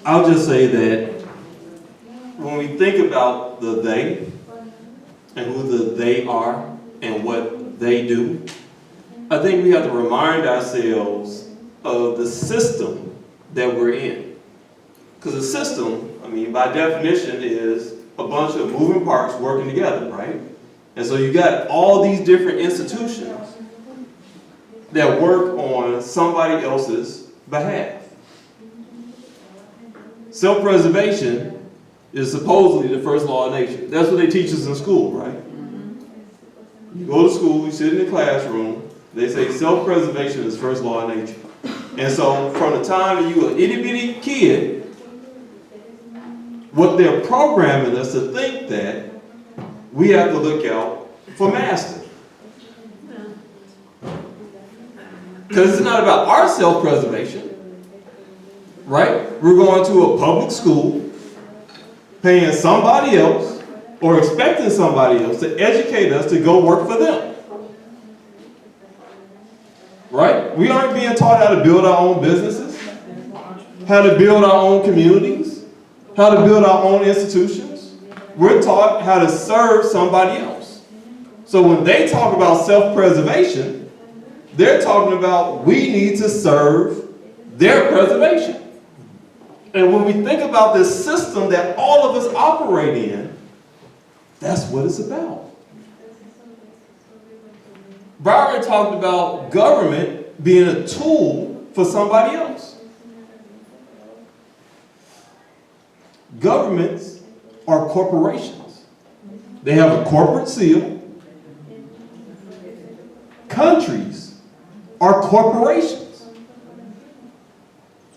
I'll just say that when we think about the they and who the they are and what they do, I think we have to remind ourselves of the system that we're in. Because the system, by definition, is a bunch of moving parts working together, right? And so you got all these different institutions that work on somebody else's behalf. Self-preservation is supposedly the first law of nature. That's what they teach us in school, right? You go to school, you sit in the classroom, they say self-preservation is first law of nature. And so from the time that you were an itty-bitty kid, what they're programming us to think that we have to look out for master. Because it's not about our self-preservation, right? We're going to a public school, paying somebody else or expecting somebody else to educate us to go work for them. Right? We aren't being taught how to build our own businesses, how to build our own communities, how to build our own institutions. We're taught how to serve somebody else. So when they talk about self-preservation, they're talking about we need to serve their preservation. And when we think about this system that all of us operate in, That's what it's about. Byron talked about government being a tool for somebody else. Governments are corporations. They have a corporate seal. Countries are corporations.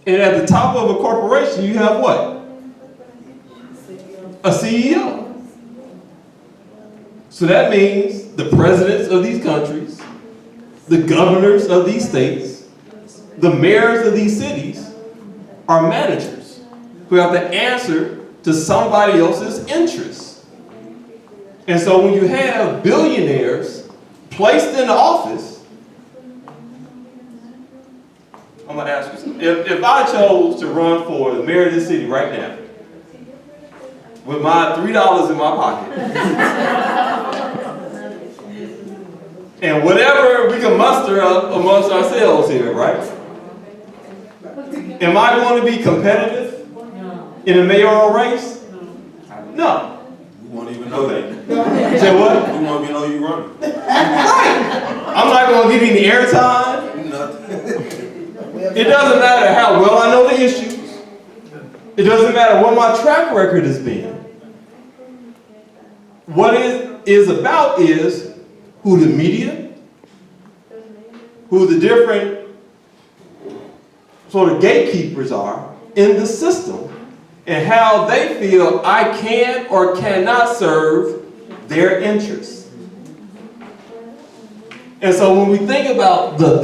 And at the top of a corporation, you have what? A CEO. So that means the presidents of these countries, the governors of these states, the mayors of these cities are managers who have to answer to somebody else's interests. And so when you have billionaires placed in the office, I'm going to ask you something. If I chose to run for the mayor of this city right now, with my $3 in my pocket, and whatever we can muster up amongst ourselves here, right? Am I going to be competitive in a mayoral race? No. We won't even know that. Say what? We won't even know you running. Right. I'm not going to give you any airtime. Nothing. It doesn't matter how well I know the issues. It doesn't matter what my track record has been. What it is about is who the media, who the different sort of gatekeepers are in the system, and how they feel I can or cannot serve their interests. And so when we think about the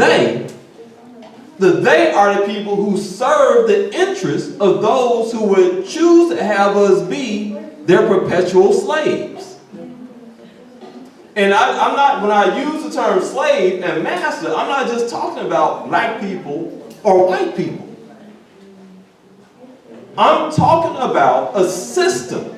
they are the people who serve the interests of those who would choose to have us be their perpetual slaves. And I'm not, when I use the term slave and master, I'm not just talking about black people or white people. I'm talking about a system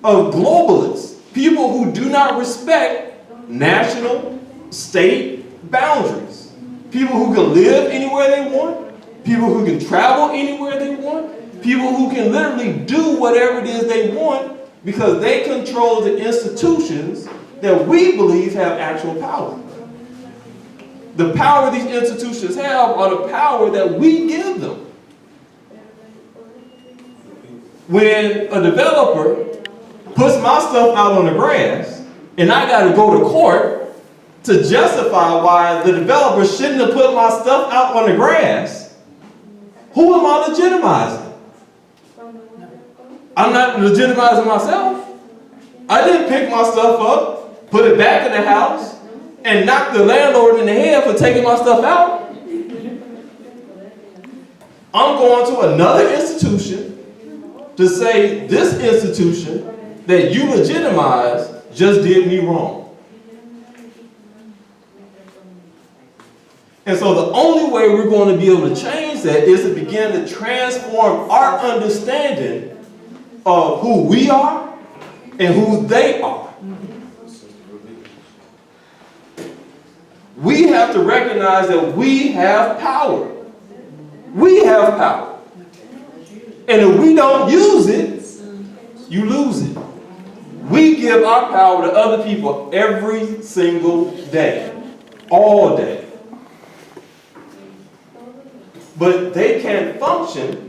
of globalists, people who do not respect national, state boundaries, people who can live anywhere they want, people who can travel anywhere they want, people who can literally do whatever it is they want because they control the institutions that we believe have actual power. The power these institutions have are the power that we give them. When a developer puts my stuff out on the grass and I got to go to court to justify why the developer shouldn't have put my stuff out on the grass, who am I legitimizing? I'm not legitimizing myself. I didn't pick my stuff up, put it back in the house, and knock the landlord in the head for taking my stuff out. I'm going to another institution to say this institution that you legitimize just did me wrong. And so the only way we're going to be able to change that is to begin to transform our understanding of who we are and who they are. We have to recognize that we have power. We have power. And if we don't use it, you lose it. We give our power to other people every single day, all day. But they can't function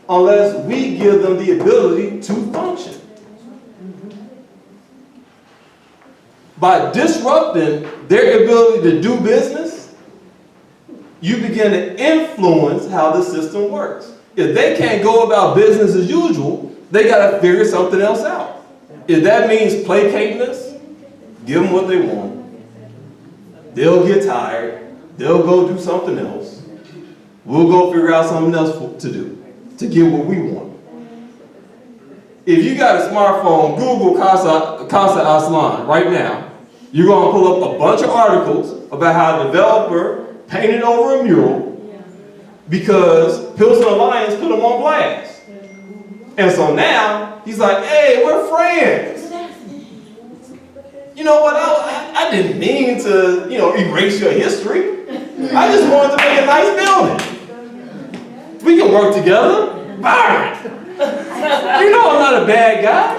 unless we give them the ability to function. By disrupting their ability to do business, you begin to influence how the system works. If they can't go about business as usual, they got to figure something else out. If that means placating us, give them what they want. They'll get tired. They'll go do something else. We'll go figure out something else to do to get what we want. If you got a smartphone, Google Casa Aslan right now. You're going to pull up a bunch of articles about how a developer painted over a mural because Pilsen Alliance put him on blast. And so now he's like, hey, we're friends. You know what? I didn't mean to, erase your history. I just wanted to make a nice building. We can work together. Byron. You know I'm not a bad guy.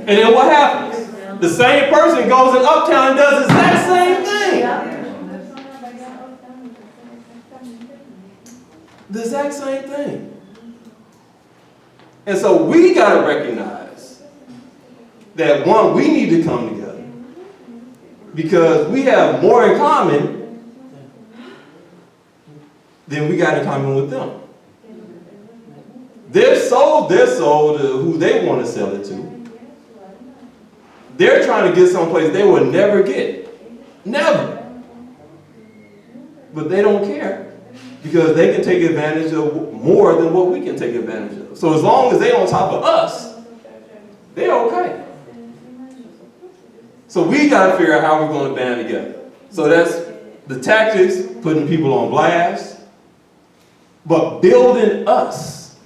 And then what happens? The same person goes in Uptown and does the exact same thing. The exact same thing. And so we got to recognize that, one, we need to come together because we have more in common than we got in common with them. They're sold to who they want to sell it to. They're trying to get someplace they will never get. Never. But they don't care because they can take advantage of more than what we can take advantage of. So as long as they're on top of us, they're okay. So we got to figure out how we're going to band together. So that's the tactics, putting people on blast, but building us.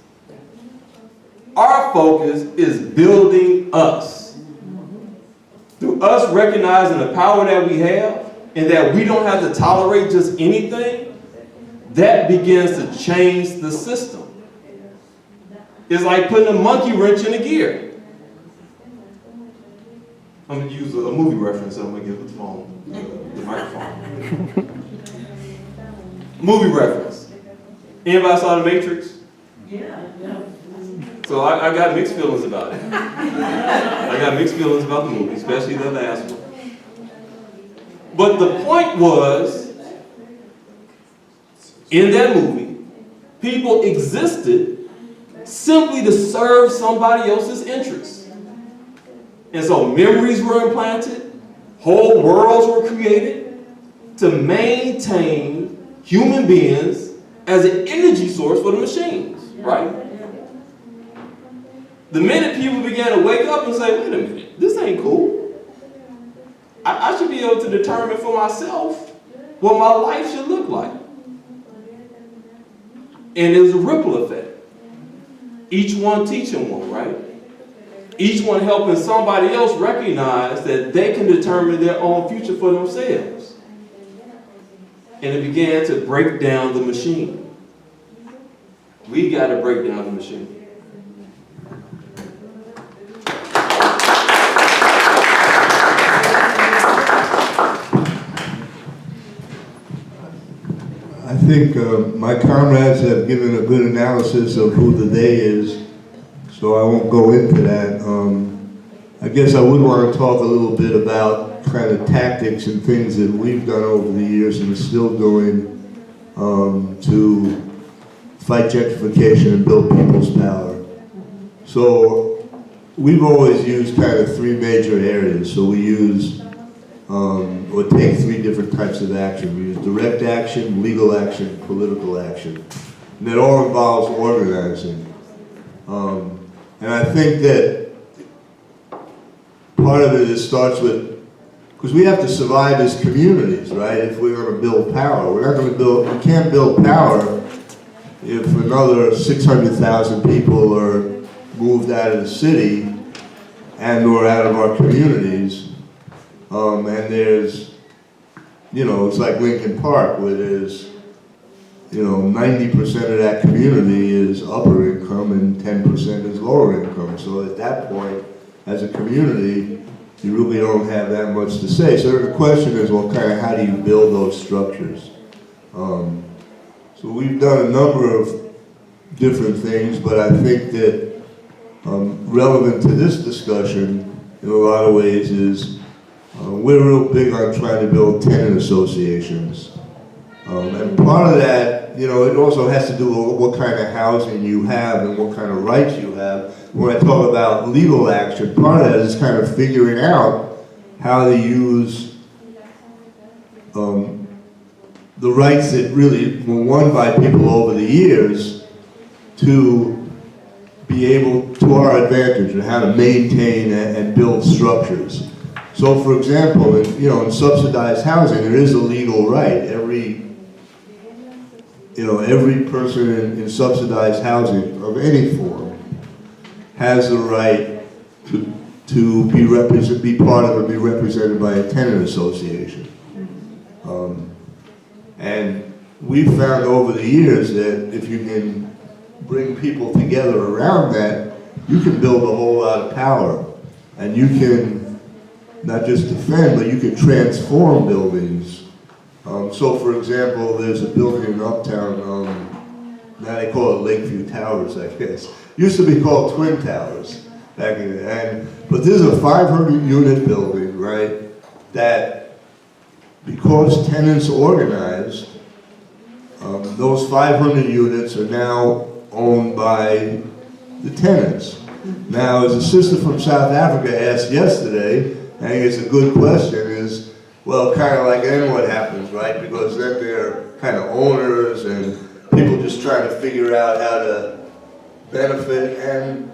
Our focus is building us. Through us recognizing the power that we have and that we don't have to tolerate just anything, that begins to change the system. It's like putting a monkey wrench in a gear. I'm going to use a movie reference, so I'm going to give the phone, the microphone. Movie reference. Anybody saw The Matrix? Yeah. So I got mixed feelings about it. I got mixed feelings about the movie, especially the last one. But the point was, in that movie, people existed simply to serve somebody else's interests. And so memories were implanted, whole worlds were created to maintain human beings as an energy source for the machines, right? The minute people began to wake up and say, wait a minute, this ain't cool. I should be able to determine for myself what my life should look like. And it was a ripple effect. Each one teaching one, right? Each one helping somebody else recognize that they can determine their own future for themselves. And it began to break down the machine. We got to break down the machine. I think my comrades have given a good analysis of who the they is, so I won't go into that. I guess I would want to talk a little bit about kind of tactics and things that we've done over the years and are still doing to fight gentrification and build people's power. So we've always used kind of three major areas. So we use or take three different types of action. We use direct action, legal action, political action. And it all involves organizing. And I think that part of it starts with, because we have to survive as communities, right? If we're going to build power. We can't build power if another 600,000 people are moved out of the city and or out of our communities. And there's, it's like Lincoln Park where there's, 90% of that community is upper income and 10% is lower income. So at that point, as a community, you really don't have that much to say. So the question is, well, kind of how do you build those structures? So we've done a number of different things, but I think that relevant to this discussion in a lot of ways is we're real big on trying to build tenant associations. And part of that, it also has to do with what kind of housing you have and what kind of rights you have. When I talk about legal action, part of that is kind of figuring out how to use the rights that really were won by people over the years to be able, to our advantage, and how to maintain and build structures. So, for example, in subsidized housing, there is a legal right. Every person in subsidized housing of any form has the right to be part of or be represented by a tenant association. And we've found over the years that if you can bring people together around that, you can build a whole lot of power. And you can not just defend, but you can transform buildings. So for example, there's a building in Uptown, now they call it Lakeview Towers, I guess. Used to be called Twin Towers back in the day. But this is a 500 unit building, right? That because tenants organized, those 500 units are now owned by the tenants. Now, as a sister from South Africa asked yesterday, I think it's a good question, is, well, kind of like then what happens, right? Because then they're kind of owners and people just trying to figure out how to benefit. And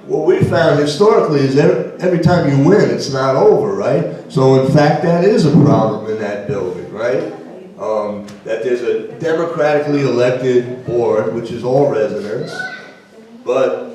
what we found historically is every time you win, it's not over, right? So in fact, that is a problem in that building, right? That there's a democratically elected board, which is all residents, but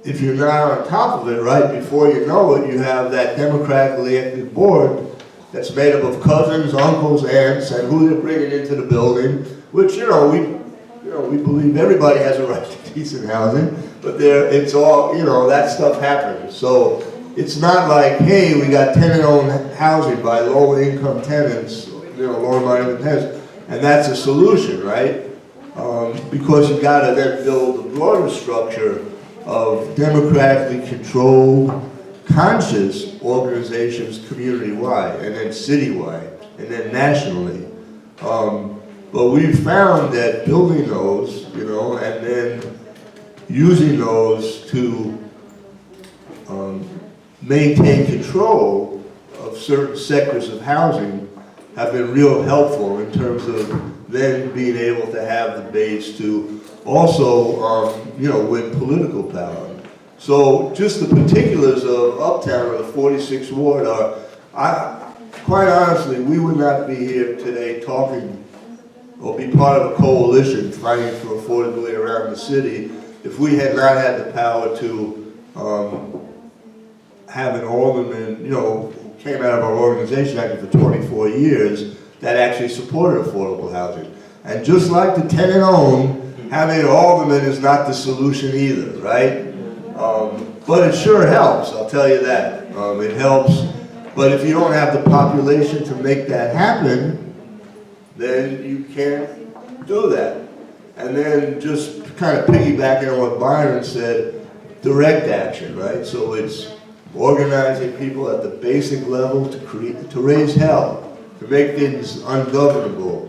if you're not on top of it, right, before you know it, you have that democratically elected board that's made up of cousins, uncles, aunts, and who they're bringing into the building, which, we believe everybody has a right to decent housing, but it's all, that stuff happens. So it's not like, hey, we got tenant-owned housing by low-income tenants, lower-minded tenants, and that's a solution, right? Because you got to then build a broader structure of democratically controlled, conscious organizations community-wide, and then city-wide, and then nationally. But we've found that building those, and then using those to maintain control of certain sectors of housing have been real helpful in terms of then being able to have the base to also, win political power. So just the particulars of Uptown or the 46th Ward are, quite honestly, we would not be here today talking or be part of a coalition fighting for affordability around the city if we had not had the power to have an alderman, who came out of our organization actually for 24 years that actually supported affordable housing. And just like the tenant-owned, having an alderman is not the solution either, right? But it sure helps, I'll tell you that. It helps, but if you don't have the population to make that happen, then you can't do that. And then just kind of piggybacking on what Byron said, direct action, right? So it's organizing people at the basic level to raise hell, to make things ungovernable,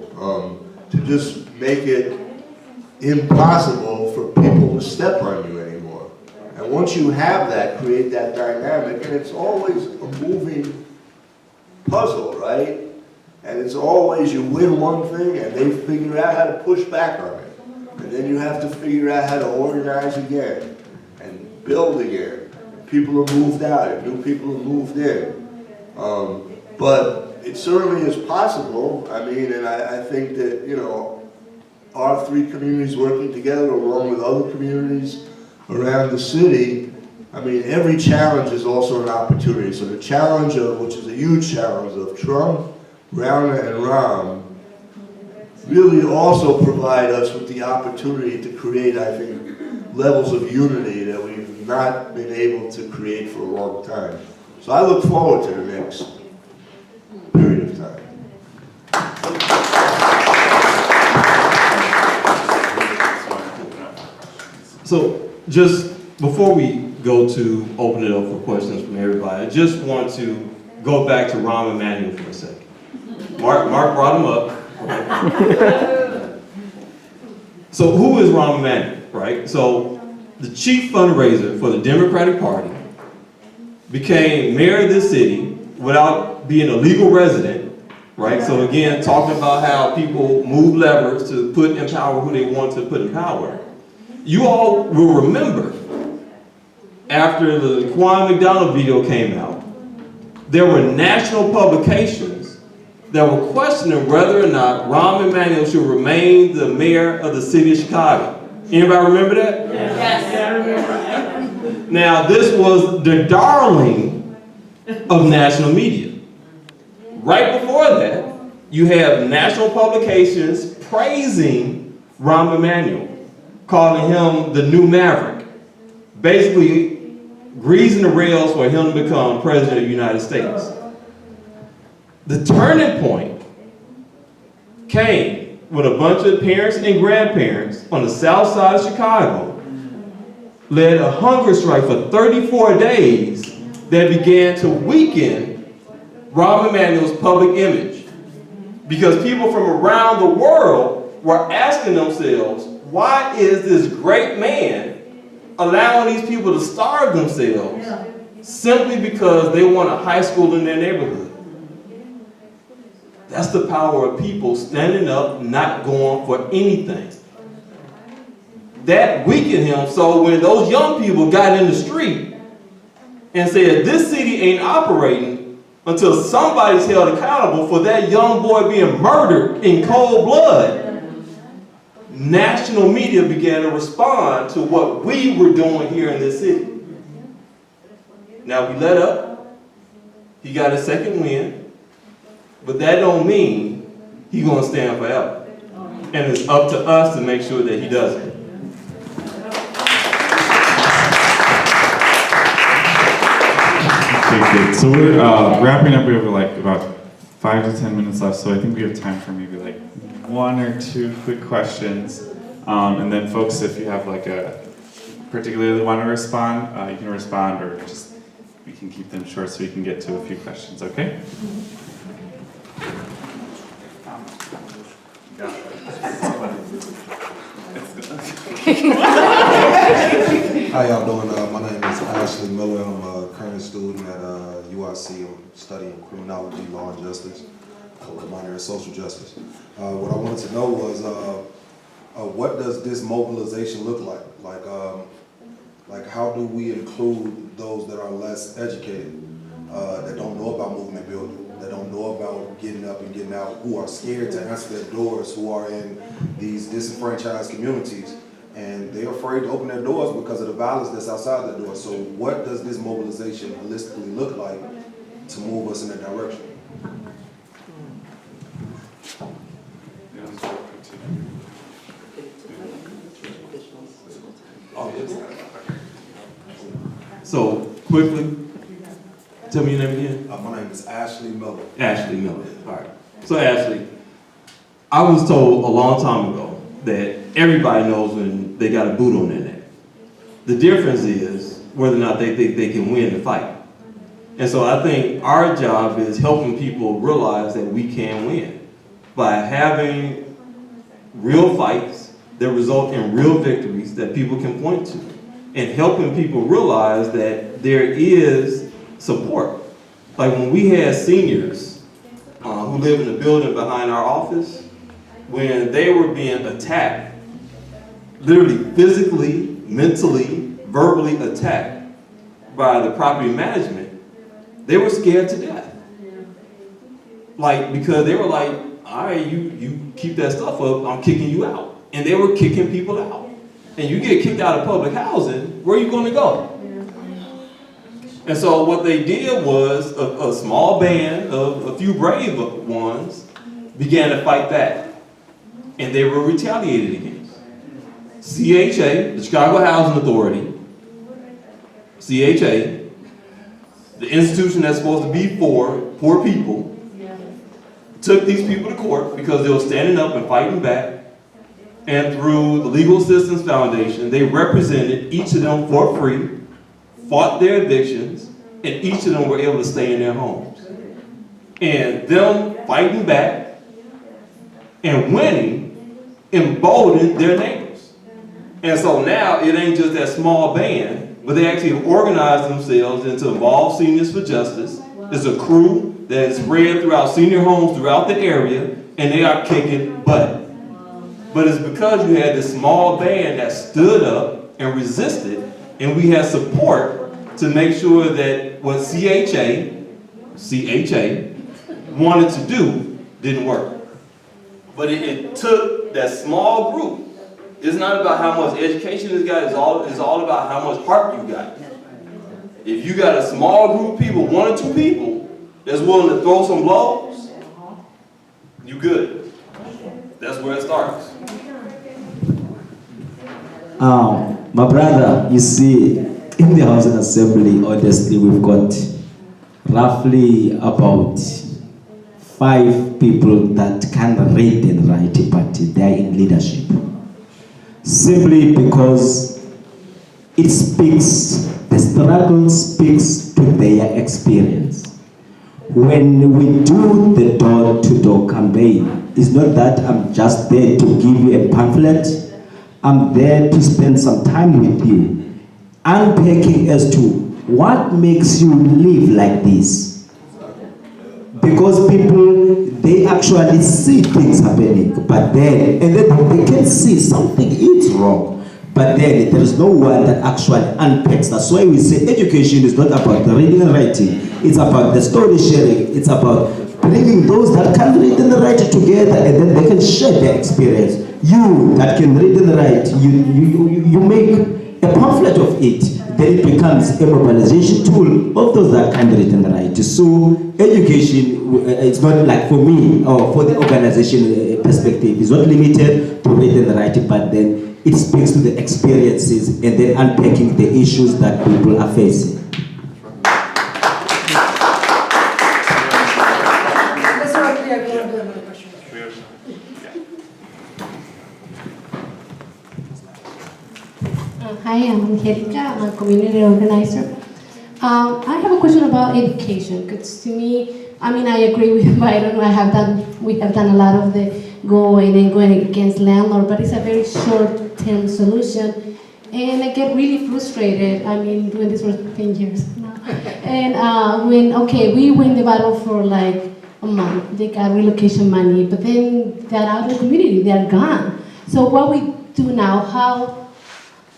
to just make it impossible for people to step on you anymore. And once you have that, create that dynamic, and it's always a moving puzzle, right? And it's always you win one thing and they figure out how to push back on it. And then you have to figure out how to organize again and build again. People have moved out and new people have moved in. But it certainly is possible. I mean, and I think that, our three communities working together along with other communities around the city, I mean, every challenge is also an opportunity. So the challenge of, which is a huge challenge of Trump, Rauner, and Rahm, really also provide us with the opportunity to create, I think, levels of unity that we've not been able to create for a long time. So I look forward to the next period of time. So just before we go to open it up for questions from everybody, I just want to go back to Rahm Emanuel for a second. Mark brought him up. So who is Rahm Emanuel, right? So the chief fundraiser for the Democratic Party became mayor of this city without being a legal resident, right? So again, talking about how people move levers to put in power who they want to put in power. You all will remember after the Quan McDonald video came out, there were national publications that were questioning whether or not Rahm Emanuel should remain the mayor of the city of Chicago. Anybody remember that? Yes. Now, this was the darling of national media. Right before that, you have national publications praising Rahm Emanuel. calling him the new Maverick, basically greasing the rails for him to become president of the United States. The turning point came when a bunch of parents and grandparents on the south side of Chicago led a hunger strike for 34 days that began to weaken Rahm Emanuel's public image. Because people from around the world were asking themselves, why is this great man allowing these people to starve themselves simply because they want a high school in their neighborhood? That's the power of people standing up, not going for anything. That weakened him, so when those young people got in the street and said, this city ain't operating until somebody's held accountable for that young boy being murdered in cold blood, national media began to respond to what we were doing here in this city. Now we let up, he got a second win, but that don't mean he's gonna stand forever. And it's up to us to make sure that he does it. Okay, good. So we're wrapping up. We have like about 5 to 10 minutes left, so I think we have time for maybe like 1 or 2 quick questions. And then folks, if you have like a particularly want to respond, you can respond, or just we can keep them short so we can get to a few questions, okay? How y'all doing? My name is Ashley Miller. I'm a current student at UIC. I'm studying criminology, law and justice, with a minor in social justice. What I wanted to know was, what does this mobilization look like? Like how do we include those that are less educated, that don't know about movement building, that don't know about getting up and getting out, who are scared to answer their doors, who are in these disenfranchised communities, and they're afraid to open their doors because of the violence that's outside their doors. So what does this mobilization holistically look like to move us in that direction? So quickly, tell me your name again. My name is Ashley Miller. Ashley Miller. All right. So Ashley, I was told a long time ago that everybody knows when they got a boot on their neck. The difference is whether or not they think they can win the fight. And so I think our job is helping people realize that we can win by having real fights that result in real victories that people can point to, and helping people realize that there is support. Like when we had seniors who live in the building behind our office, when they were being attacked, literally physically, mentally, verbally attacked by the property management, they were scared to death. Like, because they were like, all right, you keep that stuff up, I'm kicking you out. And they were kicking people out. And you get kicked out of public housing, where are you going to go? And so what they did was a small band of a few brave ones began to fight back. And they were retaliated against. CHA, the Chicago Housing Authority, CHA, the institution that's supposed to be for poor people, took these people to court because they were standing up and fighting back. And through the Legal Assistance Foundation, they represented each of them for free, fought their evictions, and each of them were able to stay in their homes. And them fighting back and winning emboldened their neighbors. And so now it ain't just that small band, but they actually have organized themselves into Involved Seniors for Justice. It's a crew that is spread throughout senior homes throughout the area, and they are kicking butt. But it's because you had this small band that stood up and resisted, and we had support to make sure that what CHA wanted to do didn't work. But it took that small group. It's not about how much education this guy is. It's all about how much heart you got. If you got a small group of people, 1 or 2 people, that's willing to throw some blows, you good. That's where it starts. My brother, you see, in the Housing Assembly, honestly, we've got roughly about 5 people that can read and write, but they are in leadership. Simply because it speaks, the struggle speaks to their experience. When we do the door-to-door campaign, it's not that I'm just there to give you a pamphlet. I'm there to spend some time with you, unpacking as to what makes you live like this. Because people, they actually see things happening, but then, and then they can see something is wrong. But then there is no one that actually unpacks. That's why we say education is not about the reading and writing. It's about the story sharing. It's about bringing those that can read and write together, and then they can share their experience. You that can read and write, you make a pamphlet of it. Then it becomes a mobilization tool of those that can read and write. So education, it's not like for me or for the organization perspective. It's not limited to read and write, but then it speaks to the experiences and then unpacking the issues that people are facing. Hi, I'm Angelica. I'm a community organizer. I have a question about education, because to me, I mean, I agree with Byron. We have done a lot of the going against landlord, but it's a very short-term solution, and I get really frustrated. I mean, doing this for 10 years now, and we win the battle for like a month, they got relocation money, but then they're out of the community, they're gone. So what we do now,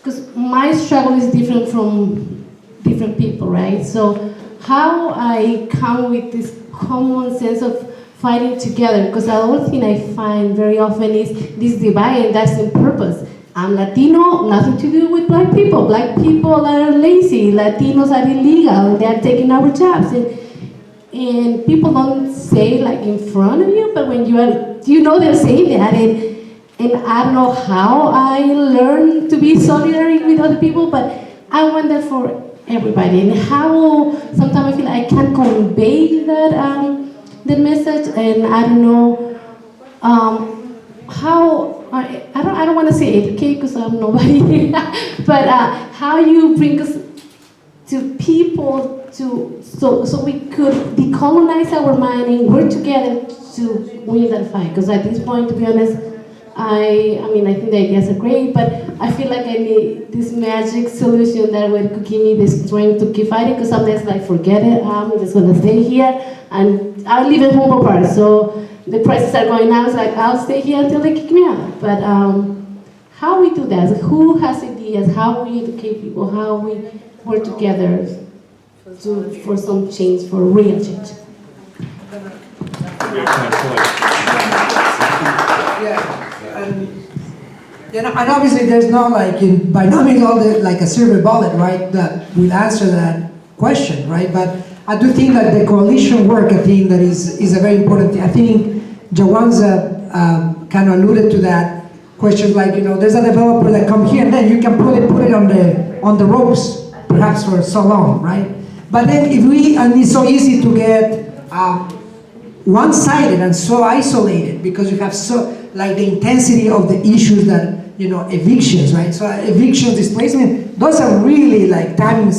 because my struggle is different from different people, right? So how I come with this common sense of fighting together, because the other thing I find very often is this divide, and that's the purpose. I'm Latino, nothing to do with black people. Black people are lazy, Latinos are illegal, they're taking our jobs. And people don't say like in front of you, but when they're saying that. And I don't know how I learned to be solidary with other people, but I want that for everybody. And how sometimes I feel I can't convey that message, and I don't know how. I don't want to say educate because I'm nobody, but how you bring us to people so we could decolonize our mind and work together to win that fight. Because at this point, to be honest, I think the ideas are great, but I feel like I need this magic solution that could give me the strength to keep fighting, because sometimes like, forget it, I'm just gonna stay here, and I'll live at home apart, so the prices are going up, it's like, I'll stay here until they kick me out. But how we do that, who has ideas, how we educate people, how we work together for some change, for real change. And obviously there's no by no means like a silver bullet, right, that will answer that question, right? But I do think that the coalition work, I think that is a very important thing. I think Jawanza kind of alluded to that question, like, there's a developer that come here and then you can put it on the ropes, perhaps for so long, right? But then and it's so easy to get one-sided and so isolated, because you have the intensity of the issues that, evictions, right? So evictions, displacement, those are really time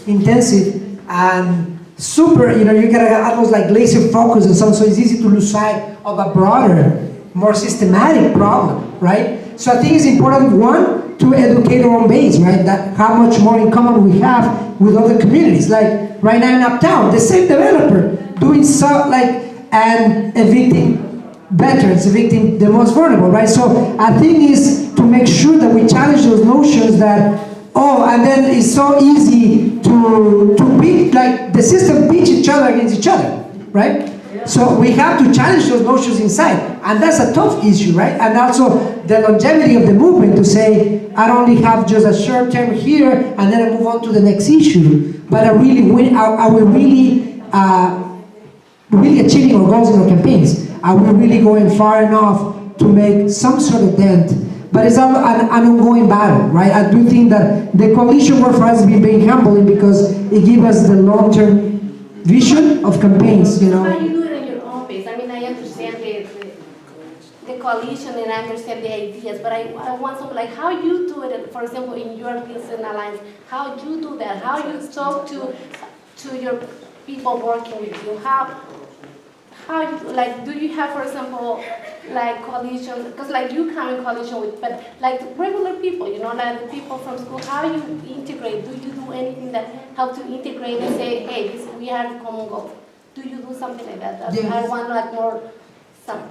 intensive and super, you gotta almost laser focus on something, so it's easy to lose sight of a broader, more systematic problem, right? So I think it's important, one, to educate our own base, right? That how much more in common we have with other communities. Like right now in Uptown, the same developer doing and evicting veterans, evicting the most vulnerable, right? So I think is to make sure that we challenge those notions that, and then it's so easy to beat, the system beats each other against each other, right? So we have to challenge those notions inside, and that's a tough issue, right? And also the longevity of the movement to say, I don't only have just a short term here, and then I move on to the next issue, but are we really achieving our goals in our campaigns? Are we really going far enough to make some sort of dent but it's an ongoing battle, right? I do think that the coalition work for us has been very humbling because it gives us the long-term vision of campaigns, you know. How you do it in your own pace? I mean, I understand the coalition and I understand the ideas, but I want something like how you do it, for example, in your Pilsen Alliance, how you do that, how you talk to your people working with you, how you, like, do you have, for example, like coalition, because like you come in coalition with, but like regular people, you know, like the people from school, how you integrate, do you do anything that help to integrate and say, hey, we have a common goal? Do you do something like that? That's I want like more, some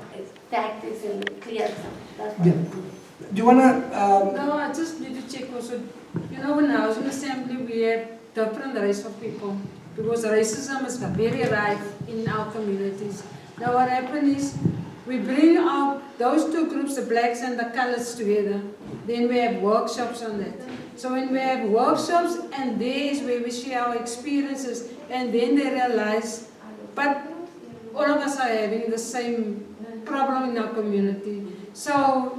tactics and clear stuff. Yeah. Do you wanna? No, I just need to check also. You know, in housing assembly we have different race of people because racism is very rife in our communities. Now what happens is we bring out those two groups, the blacks and the colors together. Then we have workshops on that. So when we have workshops, and there is where we share our experiences, and then they realize, but all of us are having the same problem in our community. So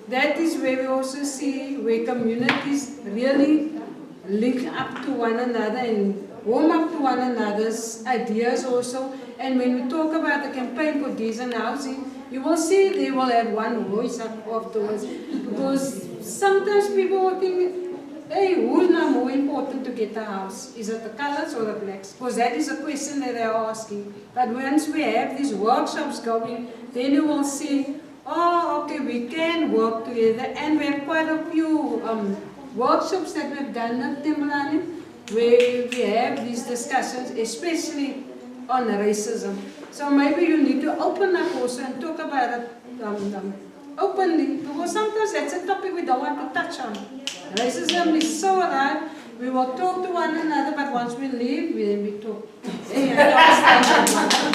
that is where we also see where communities really link up to one another and warm up to one another's ideas also. And when we talk about the campaign for decent housing, you will see they will have one voice afterwards. Because sometimes people will think, hey, who's now more important to get a house? Is it the colors or the blacks? Because that is a question that they are asking. But once we have these workshops going, then you will see, oh, okay, we can work together. And we have quite a few workshops that we've done at Timberland, where we have these discussions, especially on racism. So maybe you need to open up also and talk about it openly, because sometimes that's a topic we don't want to touch on. Racism is so right, we will talk to one another, but once we leave, then we talk.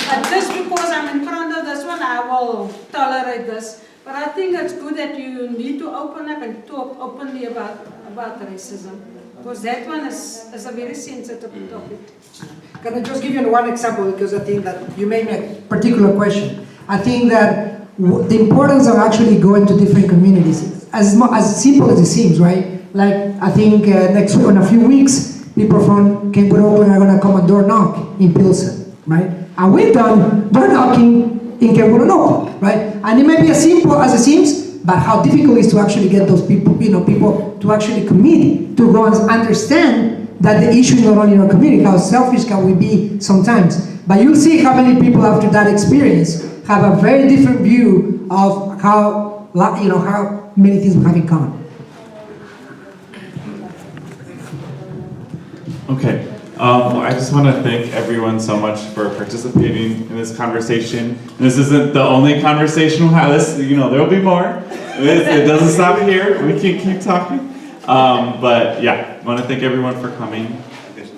But just because I'm in front of this one, I will tolerate this. But I think it's good that you need to open up and talk openly about racism. Because that one is a very sensitive topic. Can I just give you one example, because I think that you made me a particular question. I think that the importance of actually going to different communities, as simple as it seems, right? Like, I think next week, in a few weeks, people from Kenwood, Oakland are going to come and door knock in Pilsen, right? And we've done door knocking in Kenwood and Oakland, right? And it may be as simple as it seems, but how difficult it is to actually get those people, people to actually commit, to go and understand that the issue is not only in our community, how selfish can we be sometimes. But you'll see how many people after that experience have a very different view of how many things we have in common. Okay, I just want to thank everyone so much for participating in this conversation. And this isn't the only conversation we'll have. This, there will be more. It doesn't stop here. We can keep talking. But yeah, I want to thank everyone for coming.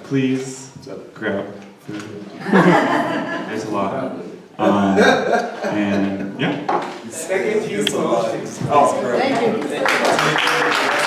Please grab food. There's a lot. And yeah. Thank you so much. Oh, great. Thank you.